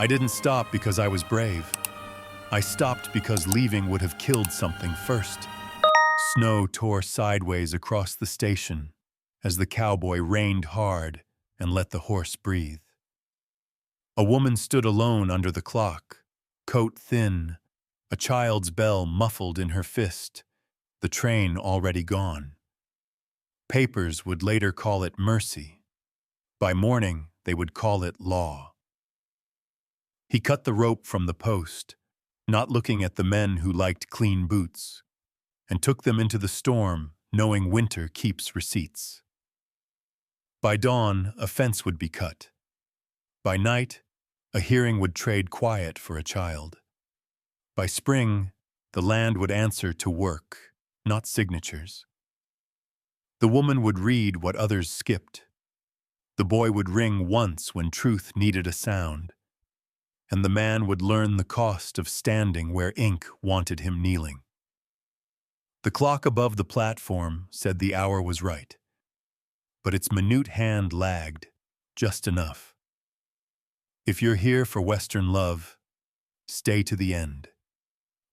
I didn't stop because I was brave. I stopped because leaving would have killed something first. Snow tore sideways across the station as the cowboy reined hard and let the horse breathe. A woman stood alone under the clock, coat thin, a child's bell muffled in her fist, the train already gone. Papers would later call it mercy. By morning, they would call it law. He cut the rope from the post, not looking at the men who liked clean boots, and took them into the storm, knowing winter keeps receipts. By dawn, a fence would be cut. By night, a hearing would trade quiet for a child. By spring, the land would answer to work, not signatures. The woman would read what others skipped. The boy would ring once when truth needed a sound. And the man would learn the cost of standing where ink wanted him kneeling. The clock above the platform said the hour was right, but its minute hand lagged, just enough. If you're here for Western love, stay to the end.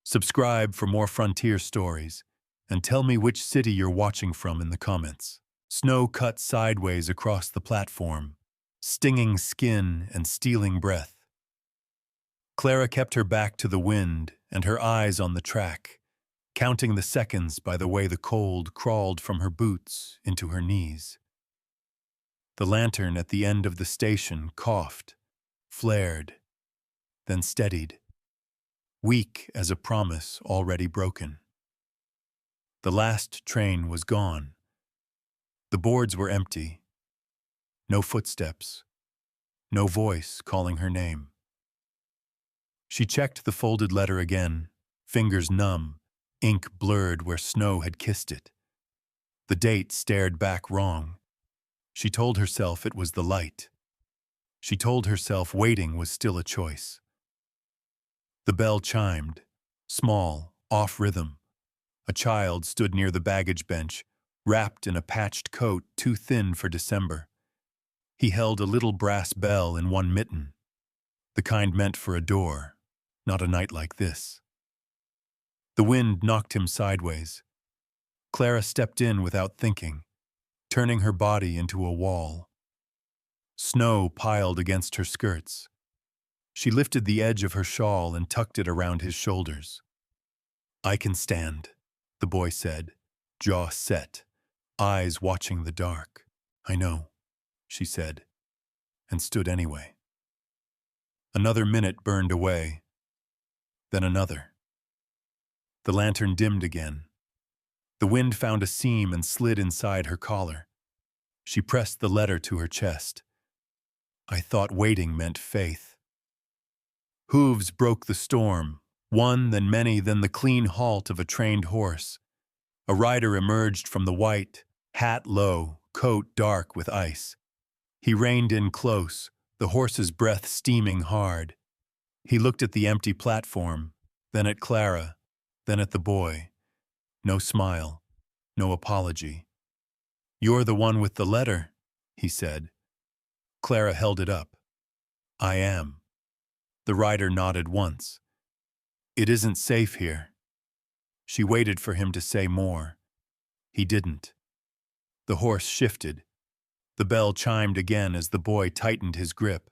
Subscribe for more frontier stories, and tell me which city you're watching from in the comments. Snow cut sideways across the platform, stinging skin and stealing breath. Clara kept her back to the wind and her eyes on the track, counting the seconds by the way the cold crawled from her boots into her knees. The lantern at the end of the station coughed, flared, then steadied, weak as a promise already broken. The last train was gone. The boards were empty. No footsteps. No voice calling her name. She checked the folded letter again, fingers numb, ink blurred where snow had kissed it. The date stared back wrong. She told herself it was the light. She told herself waiting was still a choice. The bell chimed, small, off rhythm. A child stood near the baggage bench, wrapped in a patched coat too thin for December. He held a little brass bell in one mitten, the kind meant for a door, not a night like this. The wind knocked him sideways. Clara stepped in without thinking, turning her body into a wall. Snow piled against her skirts. She lifted the edge of her shawl and tucked it around his shoulders. "I can stand," the boy said, jaw set, eyes watching the dark. "I know," she said, and stood anyway. Another minute burned away, then another. The lantern dimmed again. The wind found a seam and slid inside her collar. She pressed the letter to her chest. "I thought waiting meant faith." Hooves broke the storm, one, then many, then the clean halt of a trained horse. A rider emerged from the white, hat low, coat dark with ice. He reined in close, the horse's breath steaming hard. He looked at the empty platform, then at Clara, then at the boy. No smile, no apology. "You're the one with the letter," he said. Clara held it up. "I am." The rider nodded once. "It isn't safe here." She waited for him to say more. He didn't. The horse shifted. The bell chimed again as the boy tightened his grip.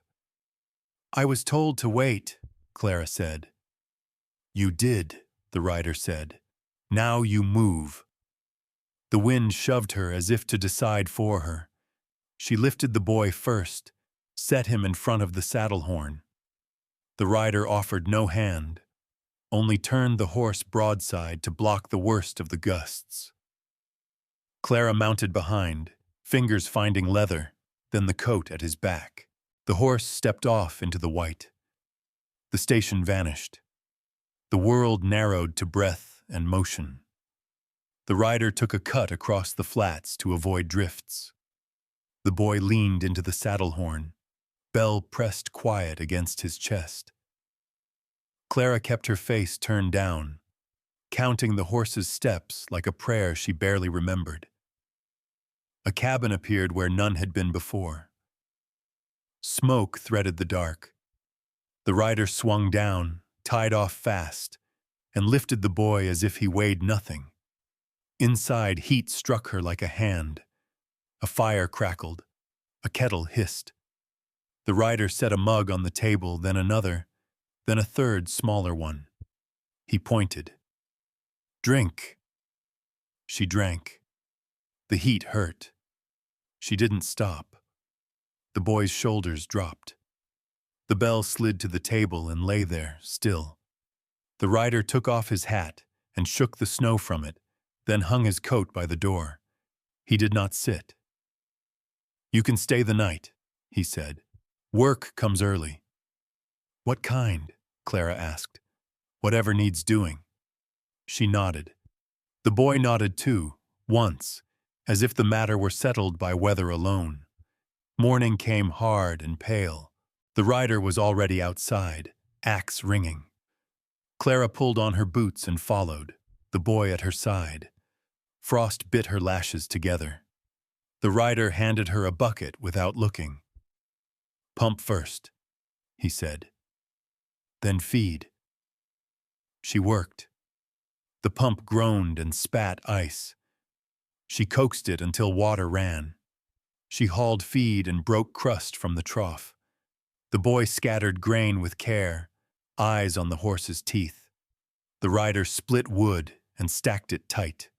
"I was told to wait," Clara said. "You did," the rider said. "Now you move." The wind shoved her as if to decide for her. She lifted the boy first, set him in front of the saddle horn. The rider offered no hand, only turned the horse broadside to block the worst of the gusts. Clara mounted behind, fingers finding leather, then the coat at his back. The horse stepped off into the white. The station vanished. The world narrowed to breath and motion. The rider took a cut across the flats to avoid drifts. The boy leaned into the saddle horn, bell pressed quiet against his chest. Clara kept her face turned down, counting the horse's steps like a prayer she barely remembered. A cabin appeared where none had been before. Smoke threaded the dark. The rider swung down, tied off fast, and lifted the boy as if he weighed nothing. Inside, heat struck her like a hand. A fire crackled. A kettle hissed. The rider set a mug on the table, then another, then a third, smaller one. He pointed. "Drink." She drank. The heat hurt. She didn't stop. The boy's shoulders dropped. The bell slid to the table and lay there, still. The rider took off his hat and shook the snow from it, then hung his coat by the door. He did not sit. "You can stay the night," he said. "Work comes early." "What kind?" Clara asked. "Whatever needs doing." She nodded. The boy nodded too, once, as if the matter were settled by weather alone. Morning came hard and pale. The rider was already outside, axe ringing. Clara pulled on her boots and followed, the boy at her side. Frost bit her lashes together. The rider handed her a bucket without looking. "Pump first," he said. "Then feed." She worked. The pump groaned and spat ice. She coaxed it until water ran. She hauled feed and broke crust from the trough. The boy scattered grain with care, eyes on the horse's teeth. The rider split wood and stacked it tight.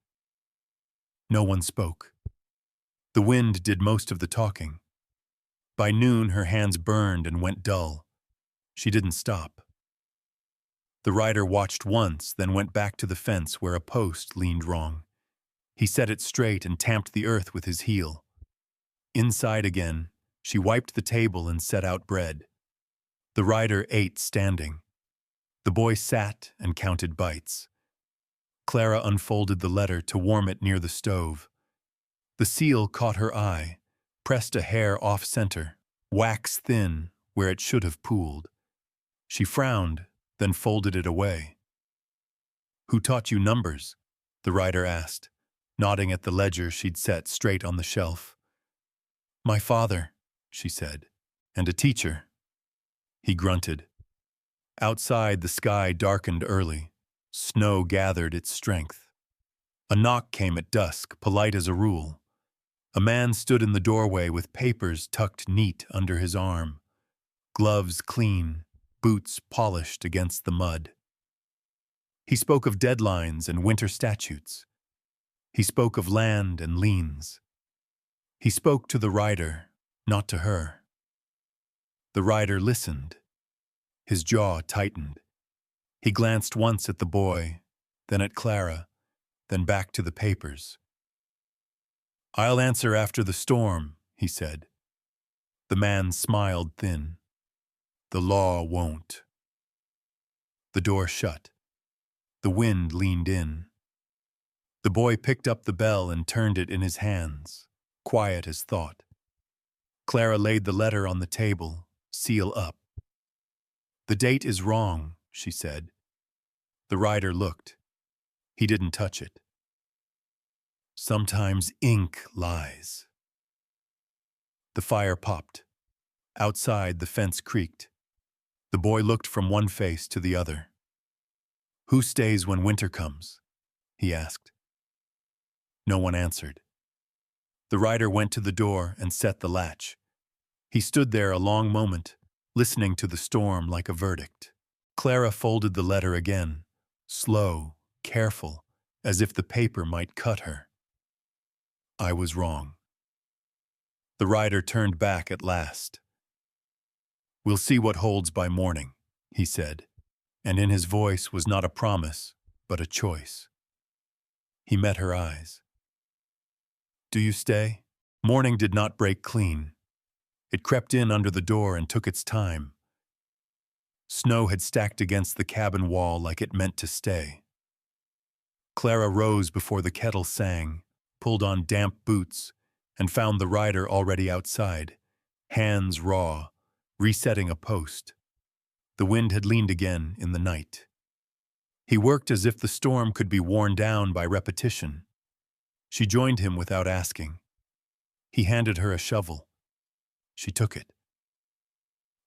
No one spoke. The wind did most of the talking. By noon, her hands burned and went dull. She didn't stop. The rider watched once, then went back to the fence where a post leaned wrong. He set it straight and tamped the earth with his heel. Inside again, she wiped the table and set out bread. The rider ate standing. The boy sat and counted bites. Clara unfolded the letter to warm it near the stove. The seal caught her eye, pressed a hair off-center, wax thin where it should have pooled. She frowned, then folded it away. "Who taught you numbers?" the rider asked, nodding at the ledger she'd set straight on the shelf. "My father," she said, "and a teacher." He grunted. Outside, the sky darkened early. Snow gathered its strength. A knock came at dusk, polite as a rule. A man stood in the doorway with papers tucked neat under his arm. Gloves clean, boots polished against the mud. He spoke of deadlines and winter statutes. He spoke of land and liens. He spoke to the rider, not to her. The rider listened. His jaw tightened. He glanced once at the boy, then at Clara, then back to the papers. "I'll answer after the storm," he said. The man smiled thin. "The law won't." The door shut. The wind leaned in. The boy picked up the bell and turned it in his hands, quiet as thought. Clara laid the letter on the table, seal up. "The date is wrong," she said. The rider looked. He didn't touch it. "Sometimes ink lies." The fire popped. Outside, the fence creaked. The boy looked from one face to the other. "Who stays when winter comes?" he asked. No one answered. The rider went to the door and set the latch. He stood there a long moment, listening to the storm like a verdict. Clara folded the letter again, slow, careful, as if the paper might cut her. "I was wrong." The rider turned back at last. "We'll see what holds by morning," he said, and in his voice was not a promise, but a choice. He met her eyes. "Do you stay?" Morning did not break clean. It crept in under the door and took its time. Snow had stacked against the cabin wall like it meant to stay. Clara rose before the kettle sang, pulled on damp boots, and found the rider already outside, hands raw, resetting a post. The wind had leaned again in the night. He worked as if the storm could be worn down by repetition. She joined him without asking. He handed her a shovel. She took it.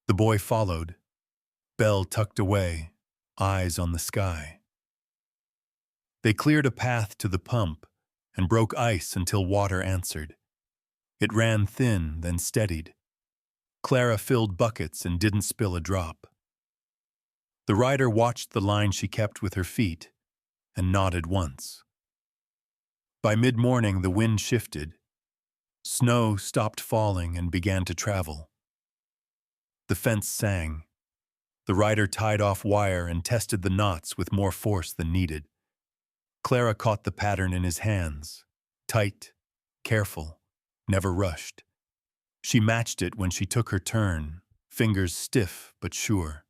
The boy followed. Bell tucked away, eyes on the sky. They cleared a path to the pump and broke ice until water answered. It ran thin, then steadied. Clara filled buckets and didn't spill a drop. The rider watched the line she kept with her feet and nodded once. By mid-morning, the wind shifted. Snow stopped falling and began to travel. The fence sang. The rider tied off wire and tested the knots with more force than needed. Clara caught the pattern in his hands. Tight, careful, never rushed. She matched it when she took her turn, fingers stiff but sure.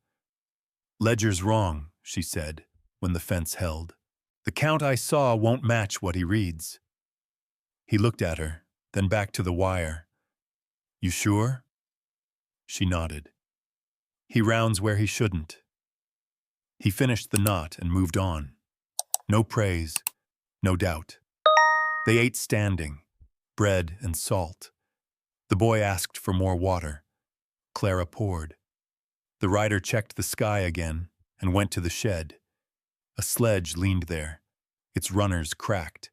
"Ledger's wrong," she said, when the fence held. "The count I saw won't match what he reads." He looked at her, then back to the wire. "You sure?" She nodded. "He rounds where he shouldn't." He finished the knot and moved on. No praise, no doubt. They ate standing, bread and salt. The boy asked for more water. Clara poured. The rider checked the sky again and went to the shed. A sledge leaned there, its runners cracked.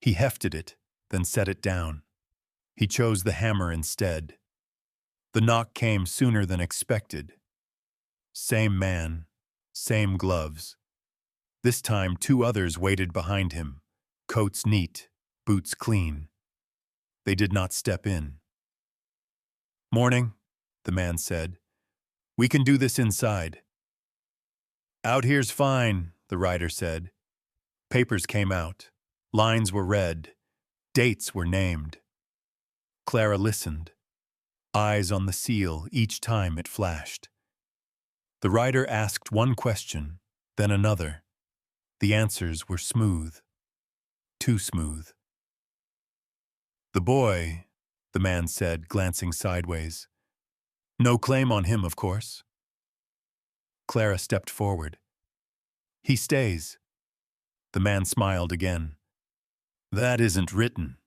He hefted it, then set it down. He chose the hammer instead. The knock came sooner than expected. Same man, same gloves. This time 2 others waited behind him, coats neat, boots clean. They did not step in. "Morning," the man said. "We can do this inside." "Out here's fine," the rider said. Papers came out. Lines were read. Dates were named. Clara listened, eyes on the seal each time it flashed. The rider asked one question, then another. The answers were smooth. Too smooth. "The boy," the man said, glancing sideways. "No claim on him, of course." Clara stepped forward. "He stays." The man smiled again. "That isn't written."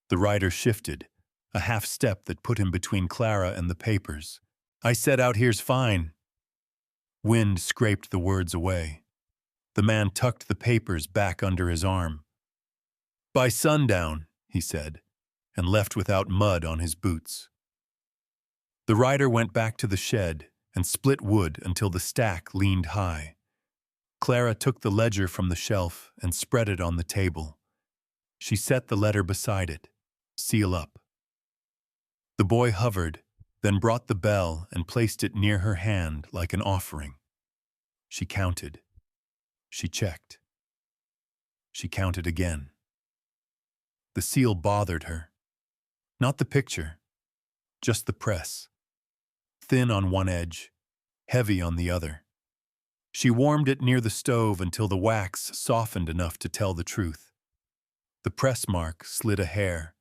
The rider shifted, a half step that put him between Clara and the papers. "I said out here's fine." Wind scraped the words away. The man tucked the papers back under his arm. "By sundown," he said, and left without mud on his boots. The rider went back to the shed and split wood until the stack leaned high. Clara took the ledger from the shelf and spread it on the table. She set the letter beside it, seal up. The boy hovered, then brought the bell and placed it near her hand like an offering. She counted. She checked. She counted again. The seal bothered her. Not the picture, just the press. Thin on one edge, heavy on the other. She warmed it near the stove until the wax softened enough to tell the truth. The press mark slid a hair.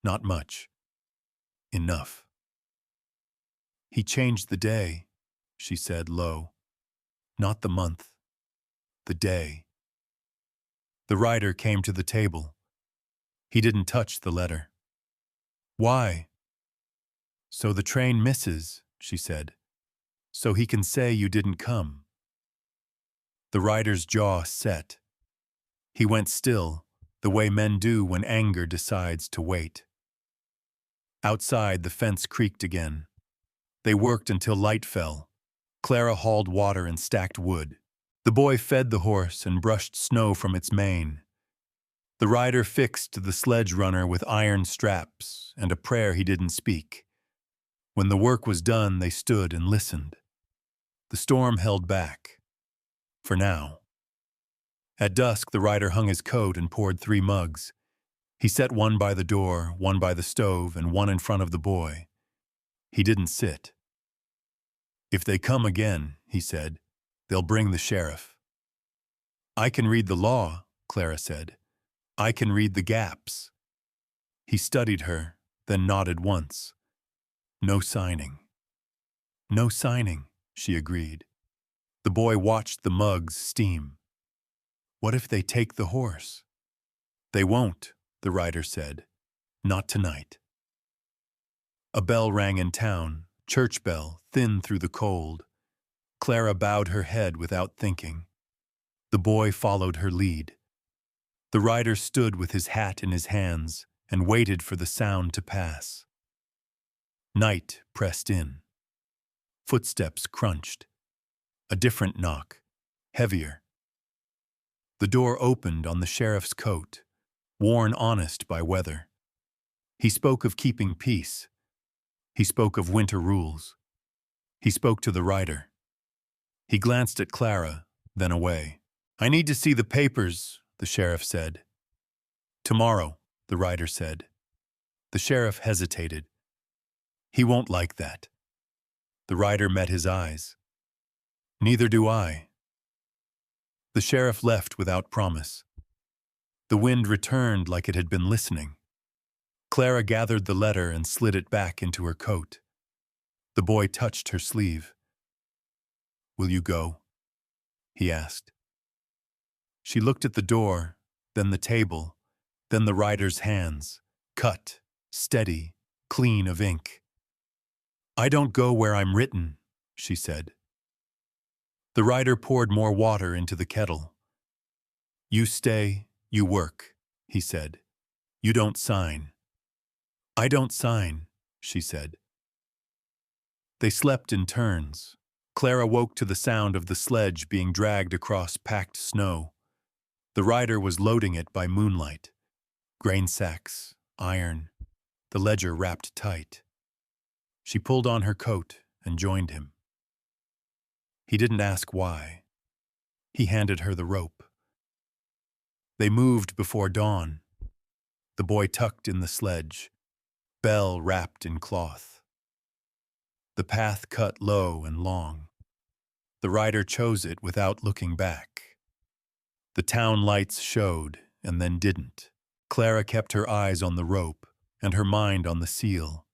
Not much. Enough. "He changed the day," she said low. "Not the month. The day." The rider came to the table. He didn't touch the letter. "Why?" "So the train misses," she said. "So he can say you didn't come." The rider's jaw set. He went still, the way men do when anger decides to wait. Outside, the fence creaked again. They worked until light fell. Clara hauled water and stacked wood. The boy fed the horse and brushed snow from its mane. The rider fixed the sledge runner with iron straps and a prayer he didn't speak. When the work was done, they stood and listened. The storm held back. For now. At dusk, the rider hung his coat and poured 3 mugs. He set one by the door, one by the stove, and one in front of the boy. He didn't sit. "If they come again," he said, "they'll bring the sheriff." "I can read the law," Clara said. "I can read the gaps." He studied her, then nodded once. "No signing." "No signing," she agreed. The boy watched the mugs steam. "What if they take the horse?" "They won't," the rider said. "Not tonight." A bell rang in town, church bell, thin through the cold. Clara bowed her head without thinking. The boy followed her lead. The rider stood with his hat in his hands and waited for the sound to pass. Night pressed in. Footsteps crunched. A different knock, heavier. The door opened on the sheriff's coat, worn honest by weather. He spoke of keeping peace. He spoke of winter rules. He spoke to the rider. He glanced at Clara, then away. "I need to see the papers," the sheriff said. "Tomorrow," the rider said. The sheriff hesitated. "He won't like that." The rider met his eyes. "Neither do I." The sheriff left without promise. The wind returned like it had been listening. Clara gathered the letter and slid it back into her coat. The boy touched her sleeve. "Will you go?" he asked. She looked at the door, then the table, then the rider's hands, cut, steady, clean of ink. "I don't go where I'm written," she said. The rider poured more water into the kettle. "You stay, you work," he said. "You don't sign." "I don't sign," she said. They slept in turns. Clara woke to the sound of the sledge being dragged across packed snow. The rider was loading it by moonlight. Grain sacks, iron, the ledger wrapped tight. She pulled on her coat and joined him. He didn't ask why. He handed her the rope. They moved before dawn. The boy tucked in the sledge, Belle wrapped in cloth. The path cut low and long. The rider chose it without looking back. The town lights showed and then didn't. Clara kept her eyes on the rope and her mind on the seal.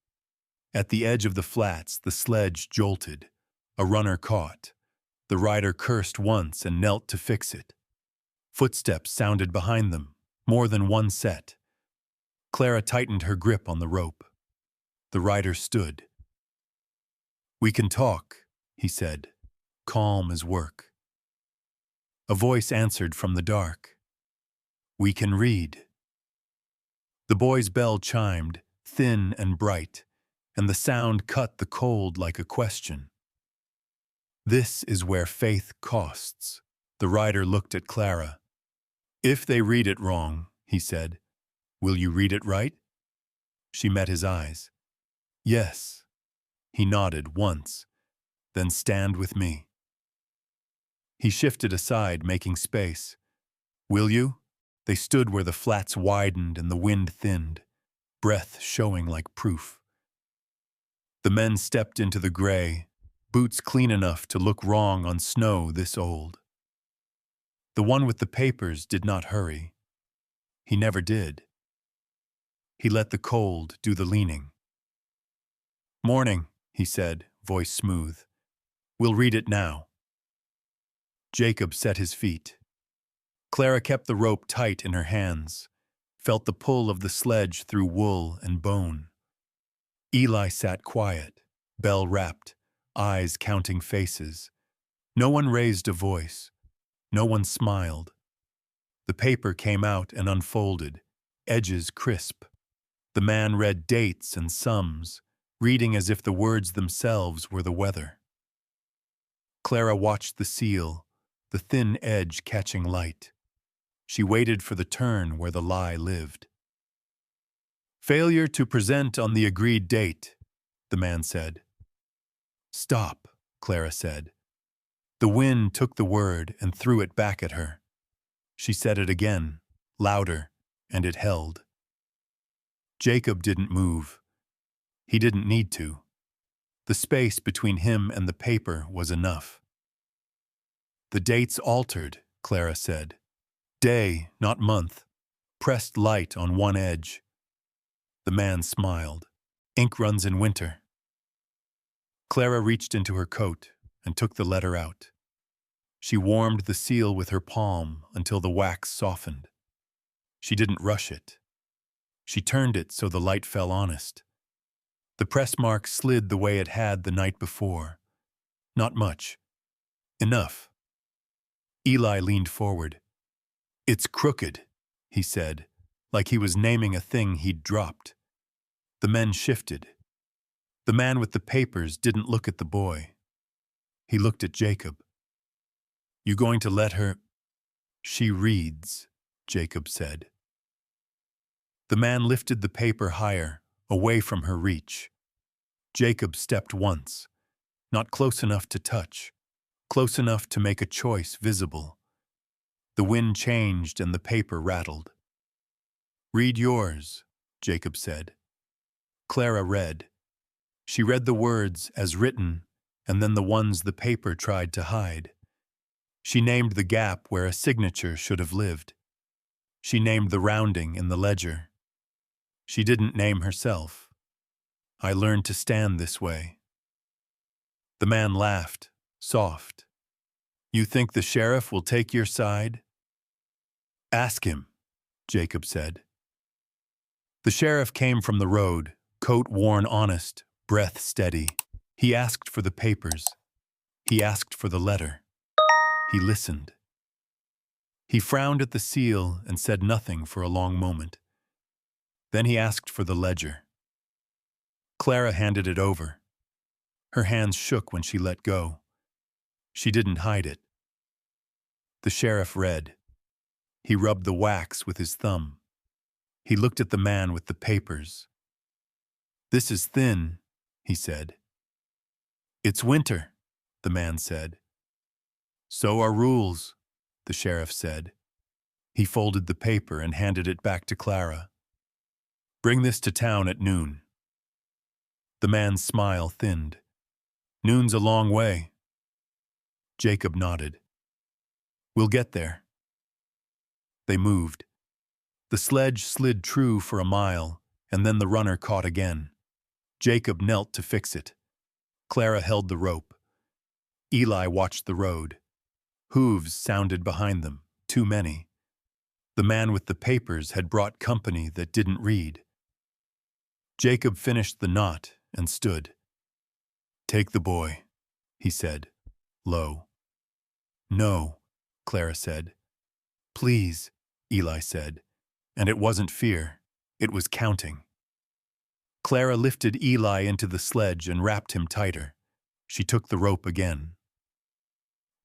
At the edge of the flats, the sledge jolted. A runner caught. The rider cursed once and knelt to fix it. Footsteps sounded behind them, more than one set. Clara tightened her grip on the rope. The rider stood. "We can talk," he said, calm as work. A voice answered from the dark. "We can read." The boy's bell chimed, thin and bright, and the sound cut the cold like a question. "This is where faith costs." The rider looked at Clara. "If they read it wrong," he said, "will you read it right?" She met his eyes. "Yes." He nodded once. "Then stand with me." He shifted aside, making space. "Will you?" They stood where the flats widened and the wind thinned, breath showing like proof. The men stepped into the gray, boots clean enough to look wrong on snow this old. The one with the papers did not hurry. He never did. He let the cold do the leaning. "Morning," he said, voice smooth. "We'll read it now." Jacob set his feet. Clara kept the rope tight in her hands, felt the pull of the sledge through wool and bone. Eli sat quiet, bell wrapped, eyes counting faces. No one raised a voice. No one smiled. The paper came out and unfolded, edges crisp. The man read dates and sums, reading as if the words themselves were the weather. Clara watched the seal, the thin edge catching light. She waited for the turn where the lie lived. "Failure to present on the agreed date," the man said. "Stop," Clara said. The wind took the word and threw it back at her. She said it again, louder, and it held. Jacob didn't move. He didn't need to. The space between him and the paper was enough. "The date's altered," Clara said. "Day, not month. Pressed light on one edge." The man smiled. "Ink runs in winter." Clara reached into her coat and took the letter out. She warmed the seal with her palm until the wax softened. She didn't rush it. She turned it so the light fell honest. The press mark slid the way it had the night before. Not much, Enough. Eli leaned forward. It's crooked, he said, like he was naming a thing he'd dropped. The men shifted. The man with the papers didn't look at the boy. He looked at Jacob. You going to let her? She reads, Jacob said. The man lifted the paper higher, away from her reach. Jacob stepped once, not close enough to touch, close enough to make a choice visible. The wind changed and the paper rattled. Read yours, Jacob said. Clara read. She read the words as written, and then the ones the paper tried to hide. She named the gap where a signature should have lived. She named the rounding in the ledger. She didn't name herself. I learned to stand this way. The man laughed, soft. You think the sheriff will take your side? Ask him, Jacob said. The sheriff came from the road, coat worn honest, breath steady. He asked for the papers. He asked for the letter. He listened. He frowned at the seal and said nothing for a long moment. Then he asked for the ledger. Clara handed it over. Her hands shook when she let go. She didn't hide it. The sheriff read. He rubbed the wax with his thumb. He looked at the man with the papers. This is thin, he said. It's winter, the man said. So are rules, the sheriff said. He folded the paper and handed it back to Clara. Bring this to town at noon. The man's smile thinned. Noon's a long way. Jacob nodded. We'll get there. They moved. The sledge slid true for a mile, and then the runner caught again. Jacob knelt to fix it. Clara held the rope. Eli watched the road. Hooves sounded behind them, too many. The man with the papers had brought company that didn't read. Jacob finished the knot and stood. Take the boy, he said, low. No, Clara said. Please, Eli said. And it wasn't fear, it was counting. Clara lifted Eli into the sledge and wrapped him tighter. She took the rope again.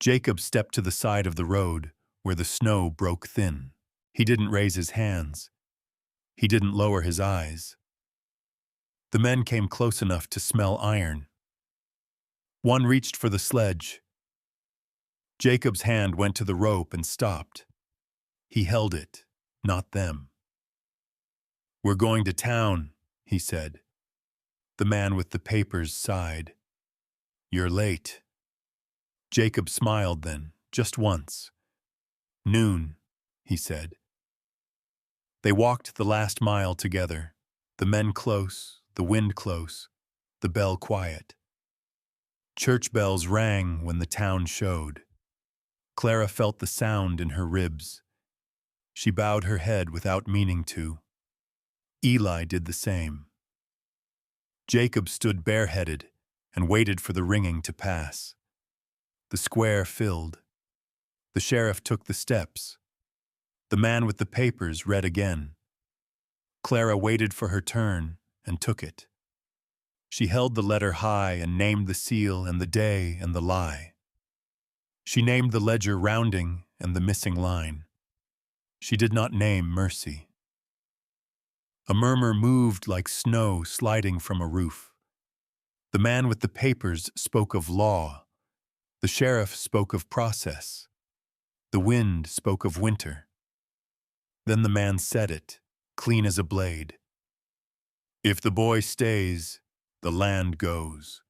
Jacob stepped to the side of the road where the snow broke thin. He didn't raise his hands. He didn't lower his eyes. The men came close enough to smell iron. One reached for the sledge. Jacob's hand went to the rope and stopped. He held it, not them. We're going to town, he said. The man with the papers sighed. You're late. Jacob smiled then, just once. Noon, he said. They walked the last mile together, the men close, the wind close, the bell quiet. Church bells rang when the town showed. Clara felt the sound in her ribs. She bowed her head without meaning to. Eli did the same. Jacob stood bareheaded and waited for the ringing to pass. The square filled. The sheriff took the steps. The man with the papers read again. Clara waited for her turn and took it. She held the letter high and named the seal and the day and the lie. She named the ledger rounding and the missing line. She did not name mercy. A murmur moved like snow sliding from a roof. The man with the papers spoke of law. The sheriff spoke of process. The wind spoke of winter. Then the man said it, clean as a blade. If the boy stays, the land goes.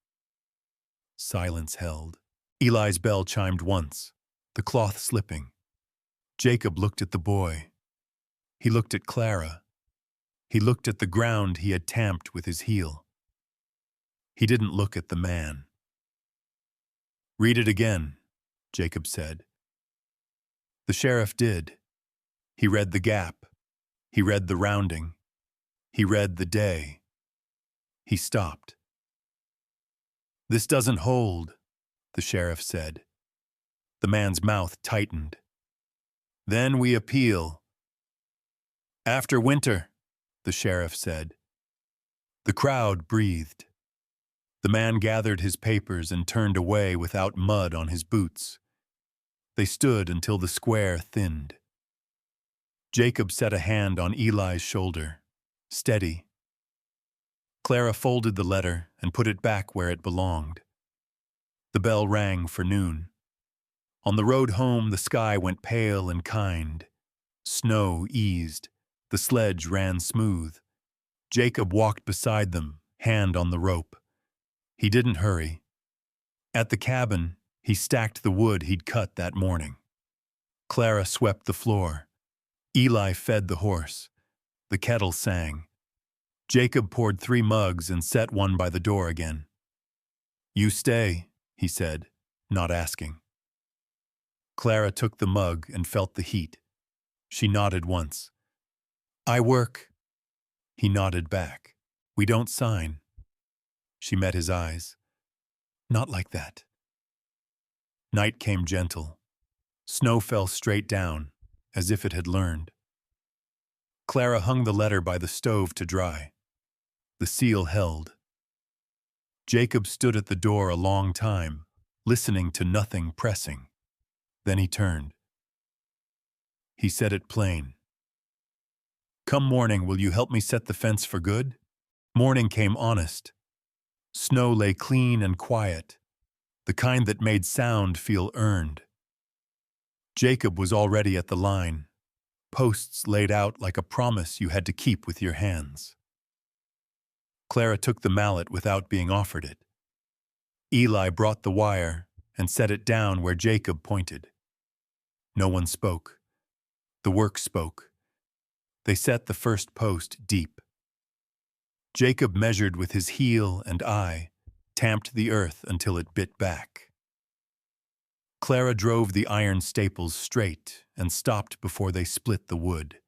Silence held. Eli's bell chimed once, the cloth slipping. Jacob looked at the boy. He looked at Clara. He looked at the ground he had tamped with his heel. He didn't look at the man. Read it again, Jacob said. The sheriff did. He read the gap. He read the rounding. He read the day. He stopped. This doesn't hold, the sheriff said. The man's mouth tightened. Then we appeal. After winter, the sheriff said. The crowd breathed. The man gathered his papers and turned away without mud on his boots. They stood until the square thinned. Jacob set a hand on Eli's shoulder. Steady. Clara folded the letter and put it back where it belonged. The bell rang for noon. On the road home, the sky went pale and kind. Snow eased. The sledge ran smooth. Jacob walked beside them, hand on the rope. He didn't hurry. At the cabin, he stacked the wood he'd cut that morning. Clara swept the floor. Eli fed the horse. The kettle sang. Jacob poured 3 mugs and set one by the door again. You stay, he said, not asking. Clara took the mug and felt the heat. She nodded once. I work. He nodded back. We don't sign. She met his eyes. Not like that. Night came gentle. Snow fell straight down, as if it had learned. Clara hung the letter by the stove to dry. The seal held. Jacob stood at the door a long time, listening to nothing pressing. Then he turned. He said it plain. Come morning, will you help me set the fence for good? Morning came honest. Snow lay clean and quiet, the kind that made sound feel earned. Jacob was already at the line, posts laid out like a promise you had to keep with your hands. Clara took the mallet without being offered it. Eli brought the wire and set it down where Jacob pointed. No one spoke. The work spoke. They set the first post deep. Jacob measured with his heel and eye, tamped the earth until it bit back. Clara drove the iron staples straight and stopped before they split the wood.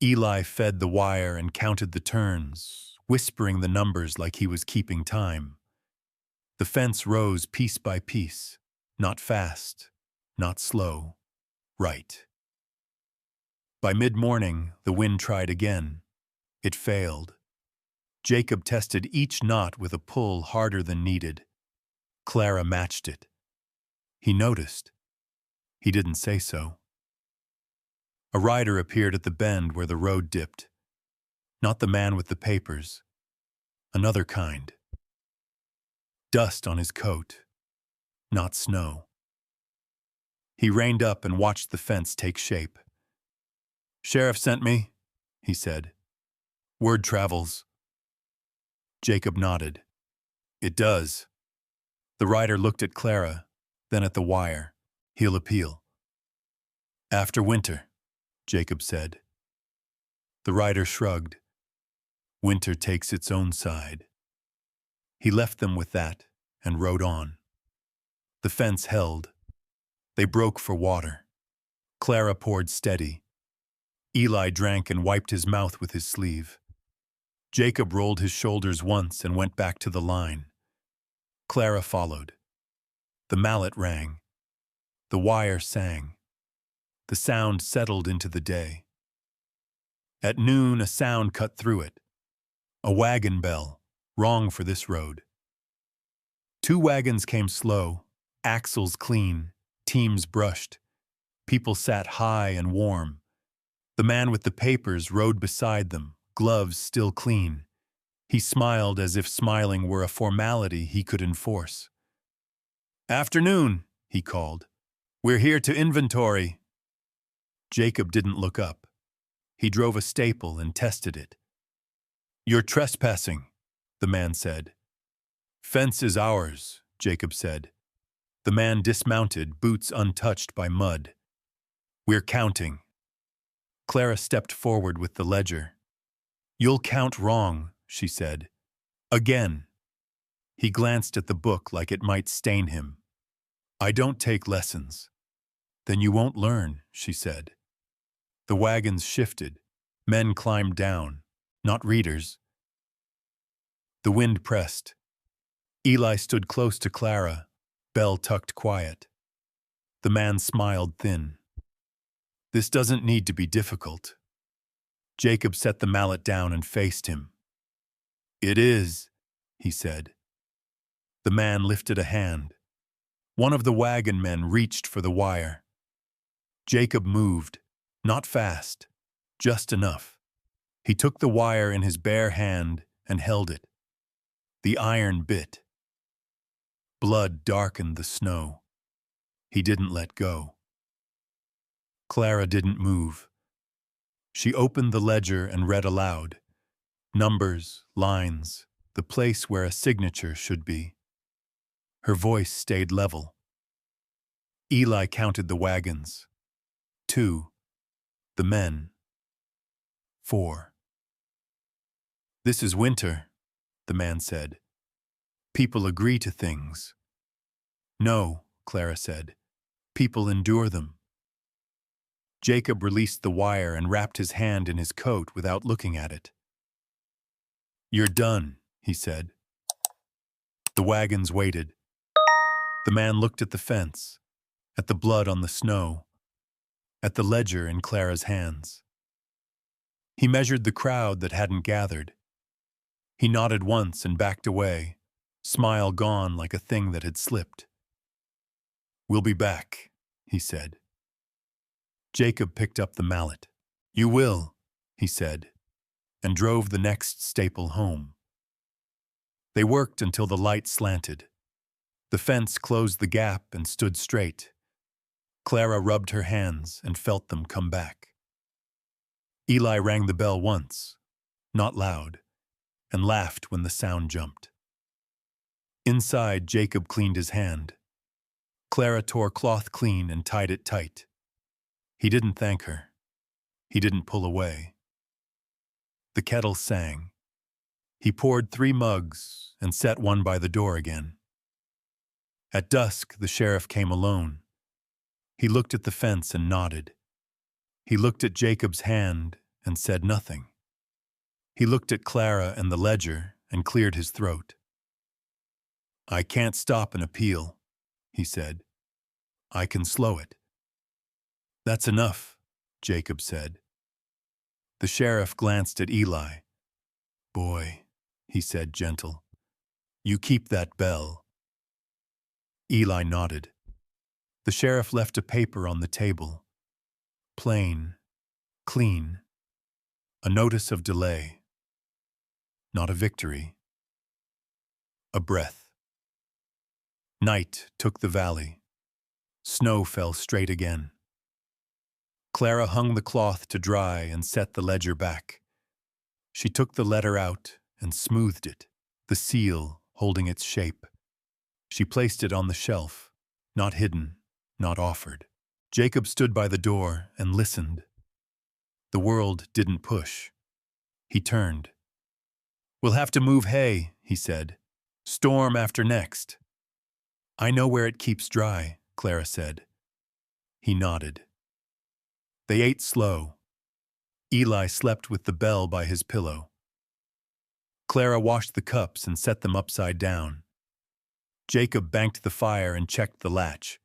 Eli fed the wire and counted the turns, whispering the numbers like he was keeping time. The fence rose piece by piece, not fast, not slow, right. By mid-morning, the wind tried again. It failed. Jacob tested each knot with a pull harder than needed. Clara matched it. He noticed. He didn't say so. A rider appeared at the bend where the road dipped. Not the man with the papers. Another kind. Dust on his coat. Not snow. He reined up and watched the fence take shape. Sheriff sent me, he said. Word travels. Jacob nodded. It does. The rider looked at Clara, then at the wire. He'll appeal. After winter, Jacob said. The rider shrugged. Winter takes its own side. He left them with that and rode on. The fence held. They broke for water. Clara poured steady. Eli drank and wiped his mouth with his sleeve. Jacob rolled his shoulders once and went back to the line. Clara followed. The mallet rang. The wire sang. The sound settled into the day. At noon, a sound cut through it. A wagon bell, wrong for this road. 2 wagons came slow, axles clean, teams brushed. People sat high and warm. The man with the papers rode beside them, gloves still clean. He smiled as if smiling were a formality he could enforce. Afternoon, he called. We're here to inventory. Jacob didn't look up. He drove a staple and tested it. You're trespassing, the man said. Fence is ours, Jacob said. The man dismounted, boots untouched by mud. We're counting. Clara stepped forward with the ledger. You'll count wrong, she said. Again. He glanced at the book like it might stain him. I don't take lessons. Then you won't learn, she said. The wagons shifted. Men climbed down, not readers. The wind pressed. Eli stood close to Clara, bell tucked quiet. The man smiled thin. This doesn't need to be difficult. Jacob set the mallet down and faced him. It is, he said. The man lifted a hand. One of the wagon men reached for the wire. Jacob moved, not fast, just enough. He took the wire in his bare hand and held it. The iron bit. Blood darkened the snow. He didn't let go. Clara didn't move. She opened the ledger and read aloud. Numbers, lines, the place where a signature should be. Her voice stayed level. Eli counted the wagons. 2. The men. 4. This is winter, the man said. People agree to things. No, Clara said. People endure them. Jacob released the wire and wrapped his hand in his coat without looking at it. You're done, he said. The wagons waited. The man looked at the fence, at the blood on the snow, at the ledger in Clara's hands. He measured the crowd that hadn't gathered. He nodded once and backed away, smile gone like a thing that had slipped. We'll be back, he said. Jacob picked up the mallet. You will, he said, and drove the next staple home. They worked until the light slanted. The fence closed the gap and stood straight. Clara rubbed her hands and felt them come back. Eli rang the bell once, not loud, and laughed when the sound jumped. Inside, Jacob cleaned his hand. Clara tore cloth clean and tied it tight. He didn't thank her. He didn't pull away. The kettle sang. He poured 3 mugs and set one by the door again. At dusk, the sheriff came alone. He looked at the fence and nodded. He looked at Jacob's hand and said nothing. He looked at Clara and the ledger and cleared his throat. I can't stop an appeal, he said. I can slow it. That's enough, Jacob said. The sheriff glanced at Eli. Boy, he said, gentle, you keep that bell. Eli nodded. The sheriff left a paper on the table. Plain, clean, a notice of delay. Not a victory. A breath. Night took the valley. Snow fell straight again. Clara hung the cloth to dry and set the ledger back. She took the letter out and smoothed it, the seal holding its shape. She placed it on the shelf, not hidden, not offered. Jacob stood by the door and listened. The world didn't push. He turned. We'll have to move hay, he said. Storm after next. I know where it keeps dry, Clara said. He nodded. They ate slow. Eli slept with the bell by his pillow. Clara washed the cups and set them upside down. Jacob banked the fire and checked the latch.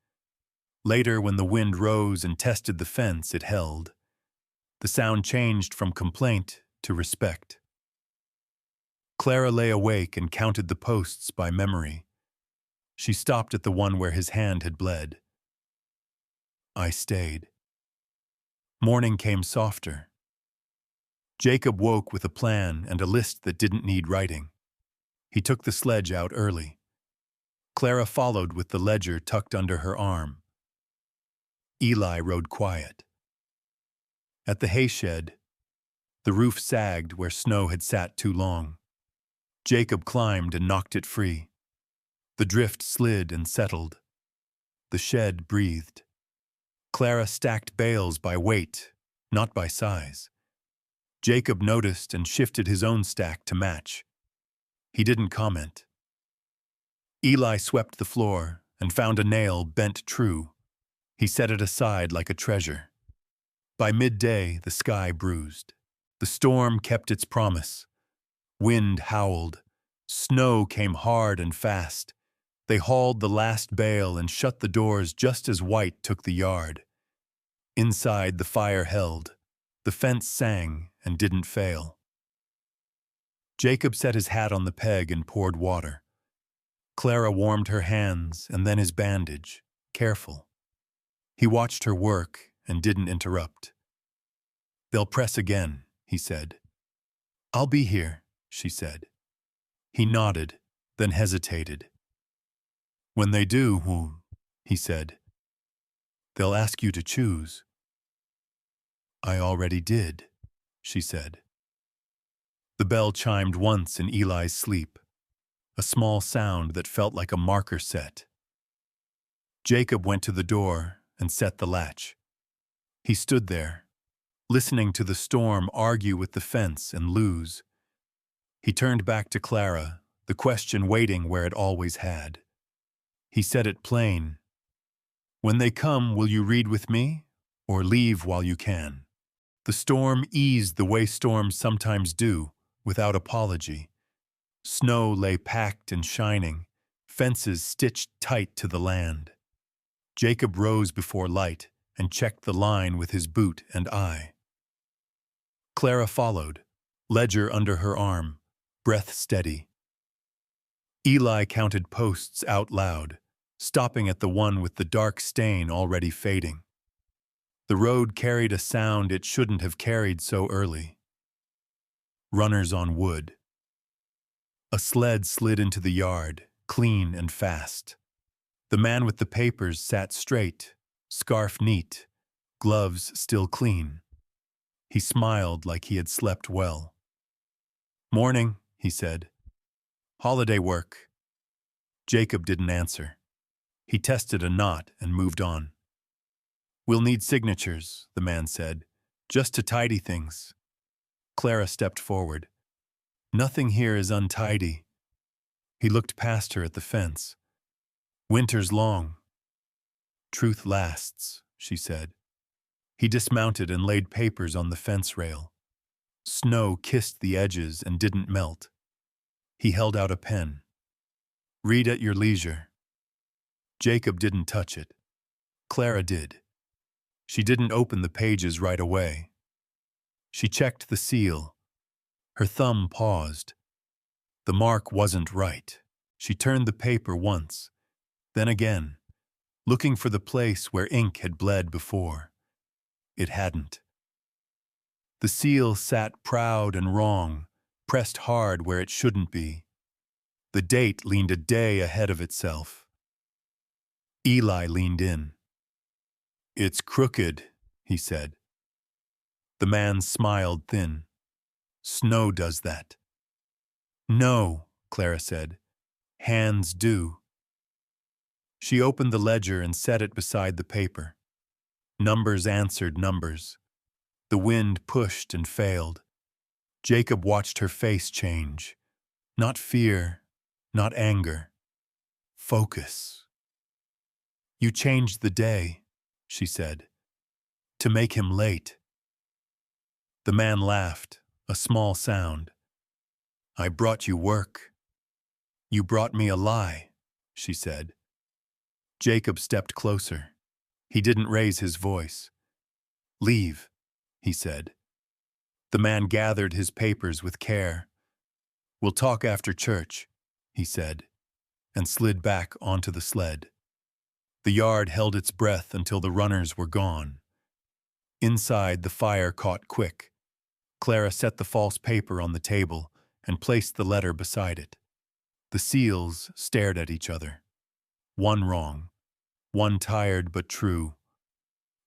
Later, when the wind rose and tested the fence, it held. The sound changed from complaint to respect. Clara lay awake and counted the posts by memory. She stopped at the one where his hand had bled. I stayed. Morning came softer. Jacob woke with a plan and a list that didn't need writing. He took the sledge out early. Clara followed with the ledger tucked under her arm. Eli rode quiet. At the hayshed, the roof sagged where snow had sat too long. Jacob climbed and knocked it free. The drift slid and settled. The shed breathed. Clara stacked bales by weight, not by size. Jacob noticed and shifted his own stack to match. He didn't comment. Eli swept the floor and found a nail bent true. He set it aside like a treasure. By midday, the sky bruised. The storm kept its promise. Wind howled. Snow came hard and fast. They hauled the last bale and shut the doors just as White took the yard. Inside, the fire held. The fence sang and didn't fail. Jacob set his hat on the peg and poured water. Clara warmed her hands and then his bandage, careful. He watched her work and didn't interrupt. "They'll press again," he said. "I'll be here," she said. He nodded, then hesitated. "When they do, he said, "they'll ask you to choose." "I already did," she said. The bell chimed once in Eli's sleep, a small sound that felt like a marker set. Jacob went to the door and set the latch. He stood there, listening to the storm argue with the fence and lose. He turned back to Clara, the question waiting where it always had. He said it plain. "When they come, will you read with me, or leave while you can?" The storm eased the way storms sometimes do, without apology. Snow lay packed and shining, fences stitched tight to the land. Jacob rose before light and checked the line with his boot and eye. Clara followed, ledger under her arm, breath steady. Eli counted posts out loud, stopping at the one with the dark stain already fading. The road carried a sound it shouldn't have carried so early. Runners on wood. A sled slid into the yard, clean and fast. The man with the papers sat straight, scarf neat, gloves still clean. He smiled like he had slept well. "Morning," he said. "Holiday work." Jacob didn't answer. He tested a knot and moved on. "We'll need signatures," the man said, "just to tidy things." Clara stepped forward. "Nothing here is untidy." He looked past her at the fence. "Winter's long." "Truth lasts," she said. He dismounted and laid papers on the fence rail. Snow kissed the edges and didn't melt. He held out a pen. "Read at your leisure." Jacob didn't touch it. Clara did. She didn't open the pages right away. She checked the seal. Her thumb paused. The mark wasn't right. She turned the paper once, then again, looking for the place where ink had bled before. It hadn't. The seal sat proud and wrong, pressed hard where it shouldn't be. The date leaned a day ahead of itself. Eli leaned in. "It's crooked," he said. The man smiled thin. "Snow does that." "No," Clara said. "Hands do." She opened the ledger and set it beside the paper. Numbers answered numbers. The wind pushed and failed. Jacob watched her face change. Not fear, not anger. Focus. "You changed the day," she said, "to make him late." The man laughed, a small sound. "I brought you work." "You brought me a lie," she said. Jacob stepped closer. He didn't raise his voice. "Leave," he said. The man gathered his papers with care. "We'll talk after church," he said, and slid back onto the sled. The yard held its breath until the runners were gone. Inside, the fire caught quick. Clara set the false paper on the table and placed the letter beside it. The seals stared at each other. One wrong, one tired but true.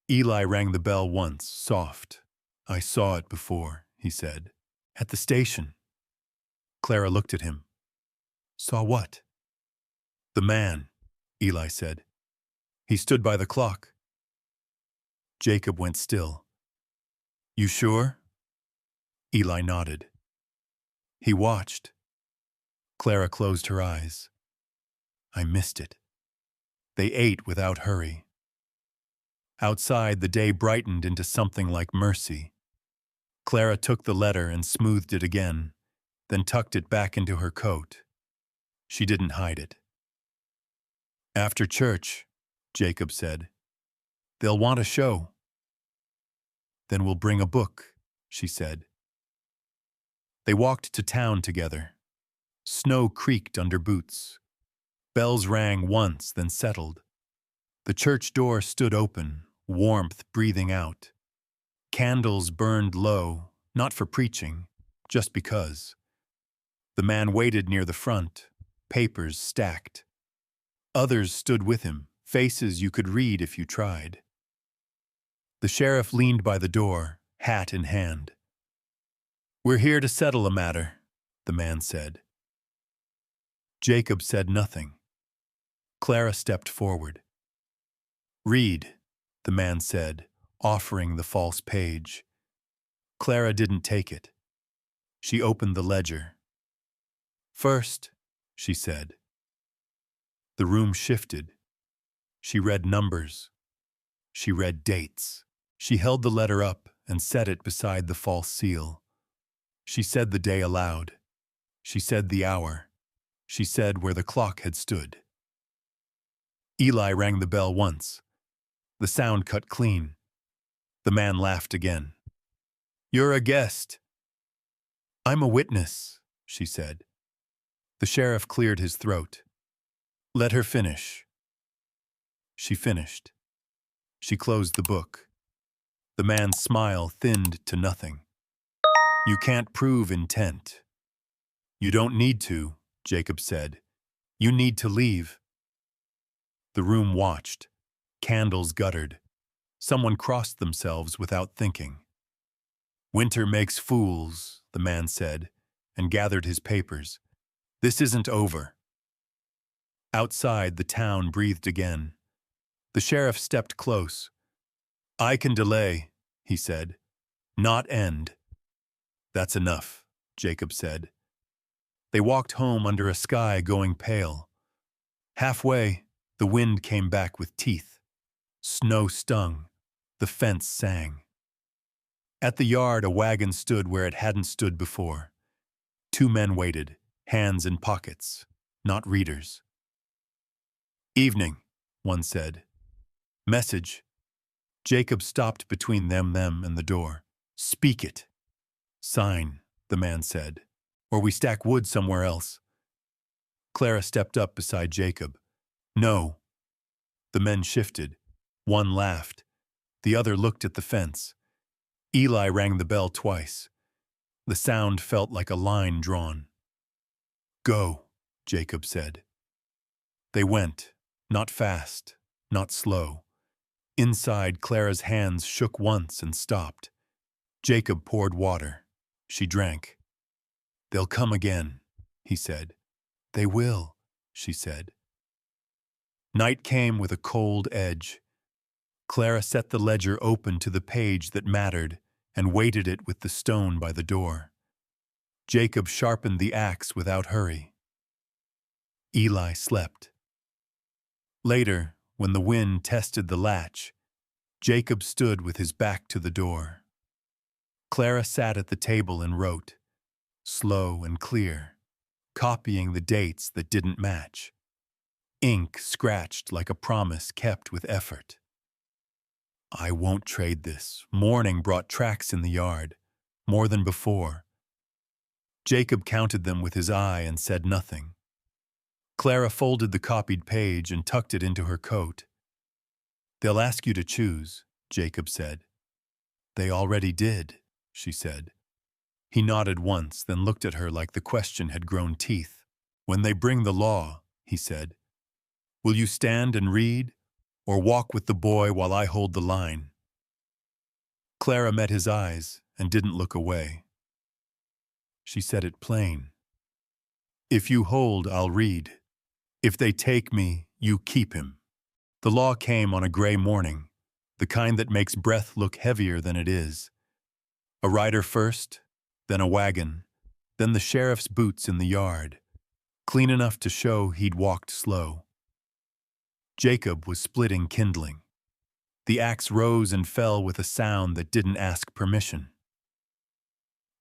Eli rang the bell once, soft. "I saw it before," he said. "At the station." Clara looked at him. "Saw what?" "The man," Eli said. "He stood by the clock." Jacob went still. "You sure?" Eli nodded. He watched. Clara closed her eyes. "I missed it." They ate without hurry. Outside, the day brightened into something like mercy. Clara took the letter and smoothed it again, then tucked it back into her coat. She didn't hide it. After church, Jacob said. They'll want a show. Then we'll bring a book, she said. They walked to town together. Snow creaked under boots. Bells rang once, then settled. The church door stood open, warmth breathing out. Candles burned low, not for preaching, just because. The man waited near the front, papers stacked. Others stood with him, faces you could read if you tried. The sheriff leaned by the door, hat in hand. "We're here to settle a matter," the man said. Jacob said nothing. Clara stepped forward. "Read," the man said, offering the false page. Clara didn't take it. She opened the ledger. "First," she said. The room shifted. She read numbers. She read dates. She held the letter up and set it beside the false seal. She said the day aloud. She said the hour. She said where the clock had stood. Eli rang the bell once. The sound cut clean. The man laughed again. "You're a guest." "I'm a witness," she said. The sheriff cleared his throat. "Let her finish." She finished. She closed the book. The man's smile thinned to nothing. "You can't prove intent." "You don't need to," Jacob said. "You need to leave." The room watched. Candles guttered. Someone crossed themselves without thinking. "Winter makes fools," the man said, and gathered his papers. "This isn't over." Outside, the town breathed again. The sheriff stepped close. "I can delay," he said. "Not end." "That's enough," Jacob said. They walked home under a sky going pale. Halfway, the wind came back with teeth. Snow stung. The fence sang. At the yard, a wagon stood where it hadn't stood before. Two men waited, hands in pockets, not readers. "Evening," one said. "Message." Jacob stopped between them and the door. "Speak it." "Sign," the man said, "or we stack wood somewhere else." Clara stepped up beside Jacob. "No." The men shifted. One laughed. The other looked at the fence. Eli rang the bell twice. The sound felt like a line drawn. "Go," Jacob said. They went, not fast, not slow. Inside, Clara's hands shook once and stopped. Jacob poured water. She drank. "They'll come again," he said. "They will," she said. Night came with a cold edge. Clara set the ledger open to the page that mattered and weighted it with the stone by the door. Jacob sharpened the axe without hurry. Eli slept. Later, when the wind tested the latch, Jacob stood with his back to the door. Clara sat at the table and wrote, slow and clear, copying the dates that didn't match. Ink scratched like a promise kept with effort. "I won't trade this." Morning brought tracks in the yard, more than before. Jacob counted them with his eye and said nothing. Clara folded the copied page and tucked it into her coat. "They'll ask you to choose," Jacob said. "They already did," she said. He nodded once, then looked at her like the question had grown teeth. "When they bring the law," he said, "will you stand and read, or walk with the boy while I hold the line?" Clara met his eyes and didn't look away. She said it plain. "If you hold, I'll read. If they take me, you keep him." The law came on a gray morning, the kind that makes breath look heavier than it is. A rider first, then a wagon, then the sheriff's boots in the yard, clean enough to show he'd walked slow. Jacob was splitting kindling. The axe rose and fell with a sound that didn't ask permission.